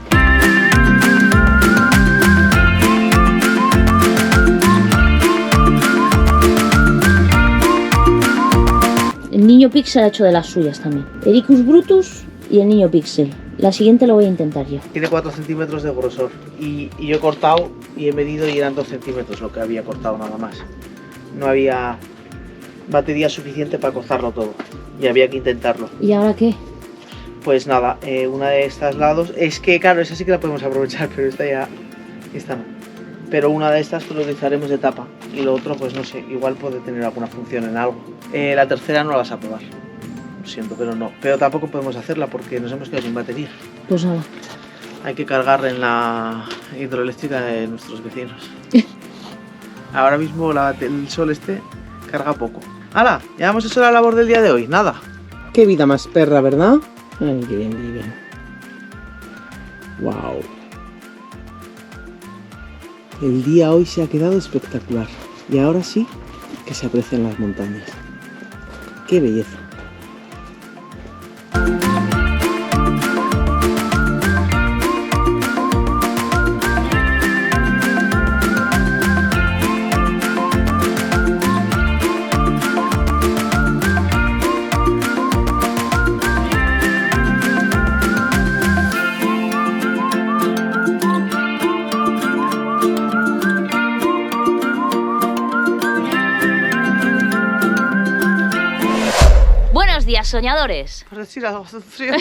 [SPEAKER 1] El niño Pixel ha hecho de las suyas también. Ericus Brutus y el niño Pixel. La siguiente lo voy a intentar yo.
[SPEAKER 2] Tiene 4 centímetros de grosor y yo he cortado y he medido y eran 2 centímetros lo que había cortado nada más. No había batería suficiente para cortarlo todo y había que intentarlo.
[SPEAKER 1] ¿Y ahora qué?
[SPEAKER 2] Pues nada, una de estas lados, es que claro, esa sí que la podemos aprovechar, pero esta no. Pero una de estas pues lo utilizaremos de tapa y lo otro pues no sé, igual puede tener alguna función en algo. La tercera no la vas a probar. Lo siento, pero no. Pero tampoco podemos hacerla porque nos hemos quedado sin batería.
[SPEAKER 1] Pues nada.
[SPEAKER 2] Hay que cargar en la hidroeléctrica de nuestros vecinos. Ahora mismo el sol carga poco. ¡Hala! Ya hemos hecho la labor del día de hoy. Nada. Qué vida más perra, ¿verdad? Ay, qué bien, qué bien. Wow. El día hoy se ha quedado espectacular. Y ahora sí que se aprecian las montañas. ¡Qué belleza!
[SPEAKER 1] Buenos días, soñadores.
[SPEAKER 2] Respira, hace frío.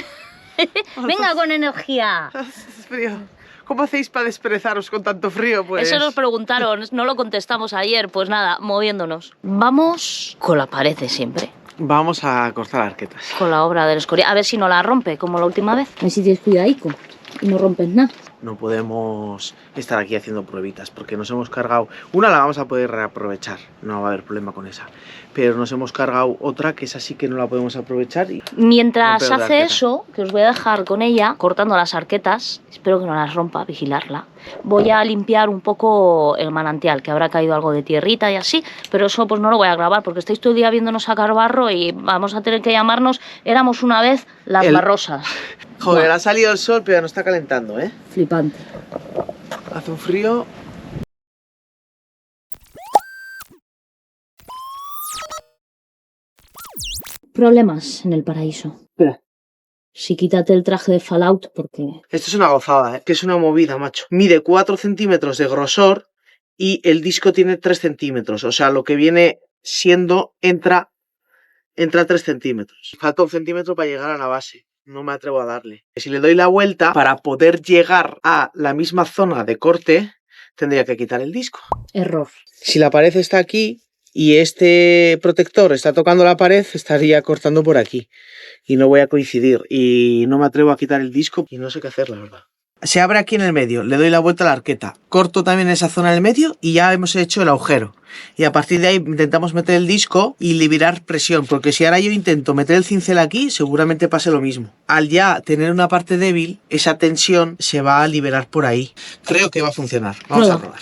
[SPEAKER 1] Venga con energía.
[SPEAKER 2] Hace frío. ¿Cómo hacéis para desperezaros con tanto frío? Pues
[SPEAKER 1] Eso nos preguntaron, no lo contestamos ayer. Pues nada, moviéndonos. Vamos con la pared de siempre.
[SPEAKER 2] vamos a cortar arquetas.
[SPEAKER 1] Con la obra del Escorial. A ver si no la rompe, como la última vez. A ver si tienes cuidadico y no rompes nada.
[SPEAKER 2] No podemos estar aquí haciendo pruebitas porque nos hemos cargado... Una la vamos a poder reaprovechar, no va a haber problema con esa. Pero nos hemos cargado otra que es así que no la podemos aprovechar y...
[SPEAKER 1] Mientras
[SPEAKER 2] Romper la
[SPEAKER 1] hace
[SPEAKER 2] arqueta.
[SPEAKER 1] eso, que os voy a dejar con ella, cortando las arquetas, espero que no las rompa, vigilarla. Voy a limpiar un poco el manantial, que habrá caído algo de tierrita y así, pero eso pues no lo voy a grabar porque estáis todo el día viéndonos sacar barro y vamos a tener que llamarnos Éramos una vez las barrosas.
[SPEAKER 2] Joder, ha salido el sol pero ya no está calentando, ¿eh?
[SPEAKER 1] Flipante.
[SPEAKER 2] Hace un frío...
[SPEAKER 1] Problemas en el paraíso.
[SPEAKER 2] Espera.
[SPEAKER 1] Sí, quítate el traje de Fallout porque...
[SPEAKER 2] Esto es una gozada, ¿eh? Que es una movida, macho. Mide 4 centímetros de grosor y el disco tiene 3 centímetros. O sea, lo que viene siendo, entra entra a 3 centímetros. Falta 1 centímetro para llegar a la base. No me atrevo a darle. Si le doy la vuelta, para poder llegar a la misma zona de corte, tendría que quitar el disco.
[SPEAKER 1] Error.
[SPEAKER 2] Si la pared está aquí y este protector está tocando la pared, estaría cortando por aquí. Y no voy a coincidir. Y no me atrevo a quitar el disco y no sé qué hacer, la verdad. Se abre aquí en el medio, le doy la vuelta a la arqueta, corto también esa zona del medio y ya hemos hecho el agujero. Y a partir de ahí intentamos meter el disco y liberar presión, porque si ahora yo intento meter el cincel aquí, seguramente pase lo mismo. Al ya tener una parte débil, esa tensión se va a liberar por ahí. Creo que va a funcionar. Vamos a probar.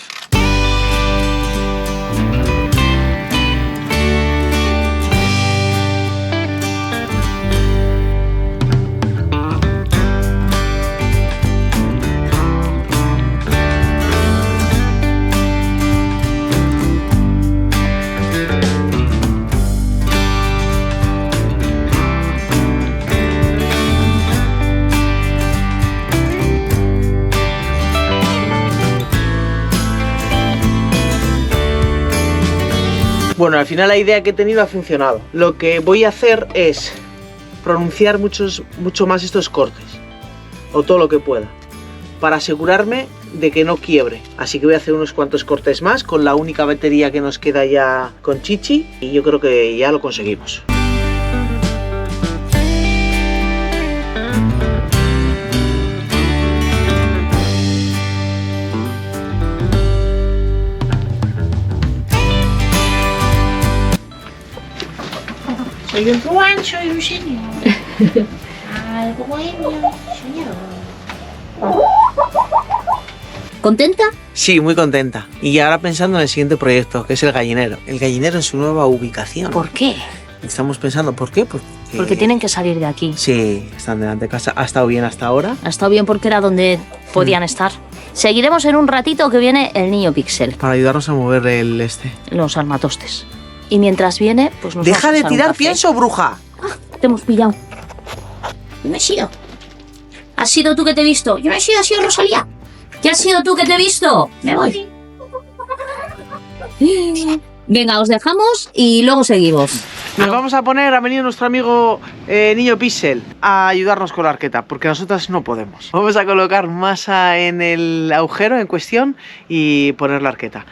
[SPEAKER 2] Bueno, al final la idea que he tenido ha funcionado. Lo que voy a hacer es pronunciar mucho más estos cortes, o todo lo que pueda, para asegurarme de que no quiebre. Así que voy a hacer unos cuantos cortes más con la única batería que nos queda ya con Chichi y yo creo que ya lo conseguimos.
[SPEAKER 4] Soy un truán, soy un señor. Algo bohemio, señor.
[SPEAKER 1] ¿Contenta?
[SPEAKER 2] Sí, muy contenta. Y ahora pensando en el siguiente proyecto, que es el gallinero. El gallinero en su nueva ubicación.
[SPEAKER 1] ¿Por qué?
[SPEAKER 2] Estamos pensando, ¿por qué?
[SPEAKER 1] Porque tienen que salir de aquí.
[SPEAKER 2] Sí, están delante de casa. Ha estado bien hasta ahora.
[SPEAKER 1] Ha estado bien porque era donde podían estar. Seguiremos en un ratito que viene el niño Pixel,
[SPEAKER 2] Para ayudarnos a mover el
[SPEAKER 1] los armatostes. Y mientras viene, pues nos
[SPEAKER 2] ¡Deja
[SPEAKER 1] vamos a
[SPEAKER 2] de
[SPEAKER 1] echar un
[SPEAKER 2] tirar
[SPEAKER 1] café.
[SPEAKER 2] pienso, bruja!
[SPEAKER 1] Te hemos pillado.
[SPEAKER 4] Yo no he sido.
[SPEAKER 1] ¿Has sido tú que te he visto?
[SPEAKER 4] Yo no he sido, ha sido Rosalía.
[SPEAKER 1] ¿Qué has sido tú que te he visto?
[SPEAKER 4] Me voy.
[SPEAKER 1] Venga, os dejamos y luego seguimos.
[SPEAKER 2] Nos vamos a poner, ha venido nuestro amigo Niño Pixel a ayudarnos con la arqueta, porque nosotras no podemos. Vamos a colocar masa en el agujero en cuestión y poner la arqueta.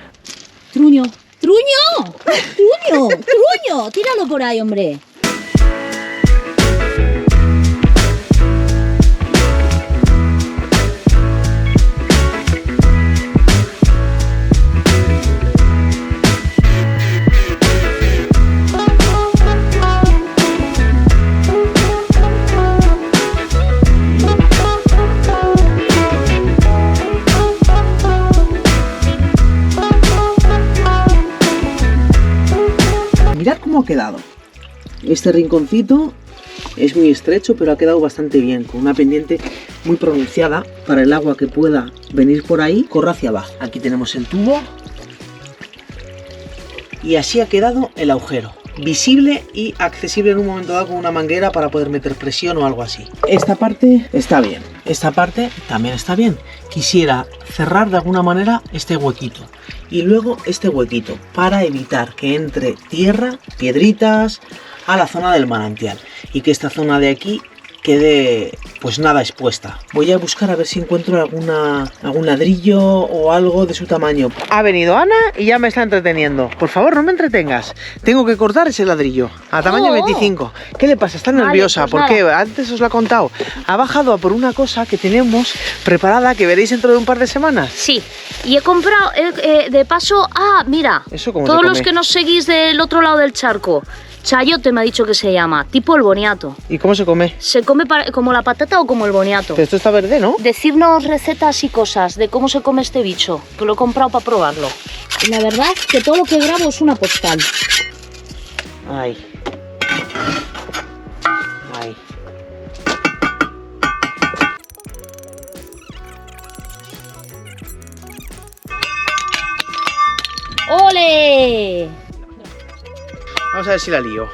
[SPEAKER 1] ¡Truño! ¡Truño! ¡Truño! ¡Truño! Tíralo por ahí, hombre.
[SPEAKER 2] Mirad cómo ha quedado. Este rinconcito es muy estrecho, pero ha quedado bastante bien, con una pendiente muy pronunciada para el agua que pueda venir por ahí, corra hacia abajo. Aquí tenemos el tubo y así ha quedado el agujero. Visible y accesible en un momento dado con una manguera para poder meter presión o algo así. Esta parte está bien, esta parte también está bien. Quisiera cerrar de alguna manera este huequito y luego este huequito para evitar que entre tierra, piedritas a la zona del manantial y que esta zona de aquí quede pues nada expuesta. Voy a buscar a ver si encuentro algún ladrillo o algo de su tamaño. Ha venido Ana y ya me está entreteniendo. Por favor, no me entretengas. Tengo que cortar ese ladrillo a tamaño 25. ¿Qué le pasa? Está nerviosa.
[SPEAKER 1] Pues
[SPEAKER 2] ¿Por qué? Antes os lo he contado. Ha bajado a por una cosa que tenemos preparada que veréis dentro de un par de semanas.
[SPEAKER 1] Sí, y he comprado, de paso, mira,
[SPEAKER 2] ¿Eso cómo se
[SPEAKER 1] todos los
[SPEAKER 2] come?
[SPEAKER 1] que nos seguís del otro lado del charco, chayote me ha dicho que se llama, tipo el boniato.
[SPEAKER 2] ¿Y cómo se come?
[SPEAKER 1] ¿Se come como la patata o como el boniato?
[SPEAKER 2] Pero esto está verde, ¿no?
[SPEAKER 1] Decirnos recetas y cosas de cómo se come este bicho, que lo he comprado para probarlo. Y la verdad que todo lo que grabo es una postal.
[SPEAKER 2] Ay. Ay.
[SPEAKER 1] ¡Ole!
[SPEAKER 2] Vamos a ver si la lío.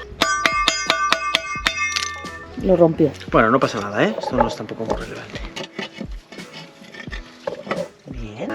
[SPEAKER 1] Lo rompió.
[SPEAKER 2] Bueno, no pasa nada, ¿eh? Esto no es tampoco muy relevante. Bien.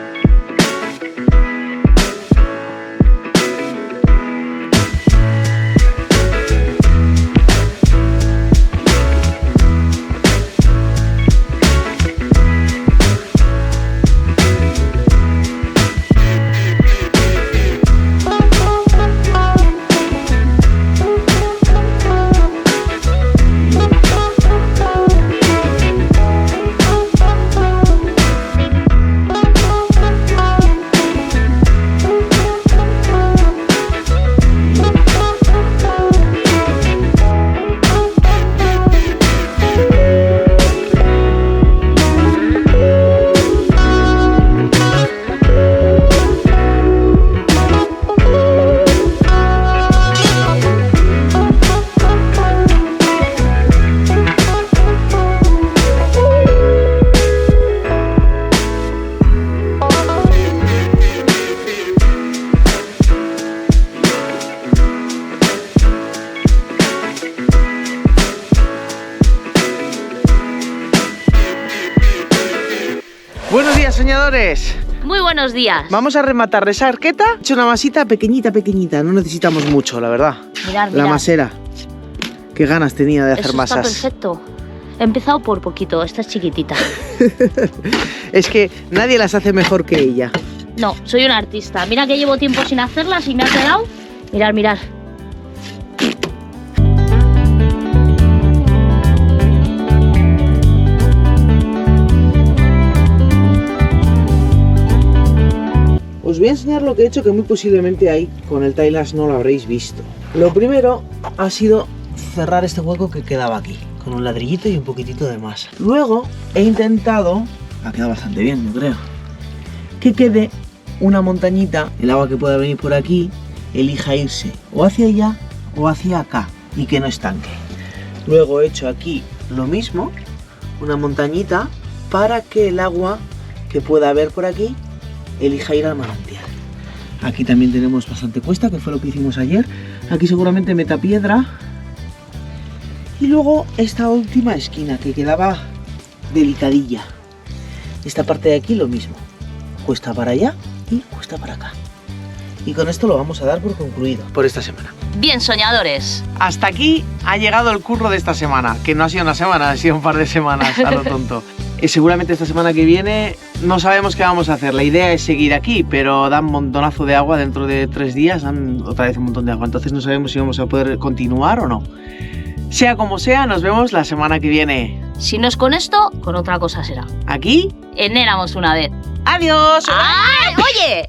[SPEAKER 2] soñadores!
[SPEAKER 1] Muy buenos días.
[SPEAKER 2] Vamos a rematar esa arqueta. He hecho una masita pequeñita, no necesitamos mucho, la verdad.
[SPEAKER 1] Mirad,
[SPEAKER 2] La masera. Qué ganas tenía de hacer
[SPEAKER 1] Eso
[SPEAKER 2] masas.
[SPEAKER 1] está perfecto. He empezado por poquito, esta es chiquitita.
[SPEAKER 2] Es que nadie las hace mejor que ella.
[SPEAKER 1] No, soy un artista. Mira que llevo tiempo sin hacerlas y me ha quedado. Mirad.
[SPEAKER 2] Os voy a enseñar lo que he hecho, que muy posiblemente ahí con el Timelapse no lo habréis visto. Lo primero ha sido cerrar este hueco que quedaba aquí, con un ladrillito y un poquitito de masa. Luego he intentado, ha quedado bastante bien, yo creo, que quede una montañita, el agua que pueda venir por aquí, elija irse o hacia allá o hacia acá y que no estanque. Luego he hecho aquí lo mismo, una montañita, para que el agua que pueda haber por aquí elija ir al manantial. Aquí también tenemos bastante cuesta, que fue lo que hicimos ayer. Aquí seguramente meta piedra. Y luego esta última esquina que quedaba delicadilla. Esta parte de aquí lo mismo. Cuesta para allá y cuesta para acá. Y con esto lo vamos a dar por concluido por esta semana.
[SPEAKER 1] Bien, soñadores.
[SPEAKER 2] Hasta aquí ha llegado el curro de esta semana, que no ha sido una semana, ha sido un par de semanas a lo tonto. Seguramente esta semana que viene no sabemos qué vamos a hacer. La idea es seguir aquí, pero dan un montonazo de agua dentro de 3 días, dan otra vez un montón de agua. Entonces no sabemos si vamos a poder continuar o no. Sea como sea, nos vemos la semana que viene.
[SPEAKER 1] Si no es con esto, con otra cosa será.
[SPEAKER 2] Aquí.
[SPEAKER 1] En Éramos una vez.
[SPEAKER 2] ¡Adiós!
[SPEAKER 1] ¡Ay, oye!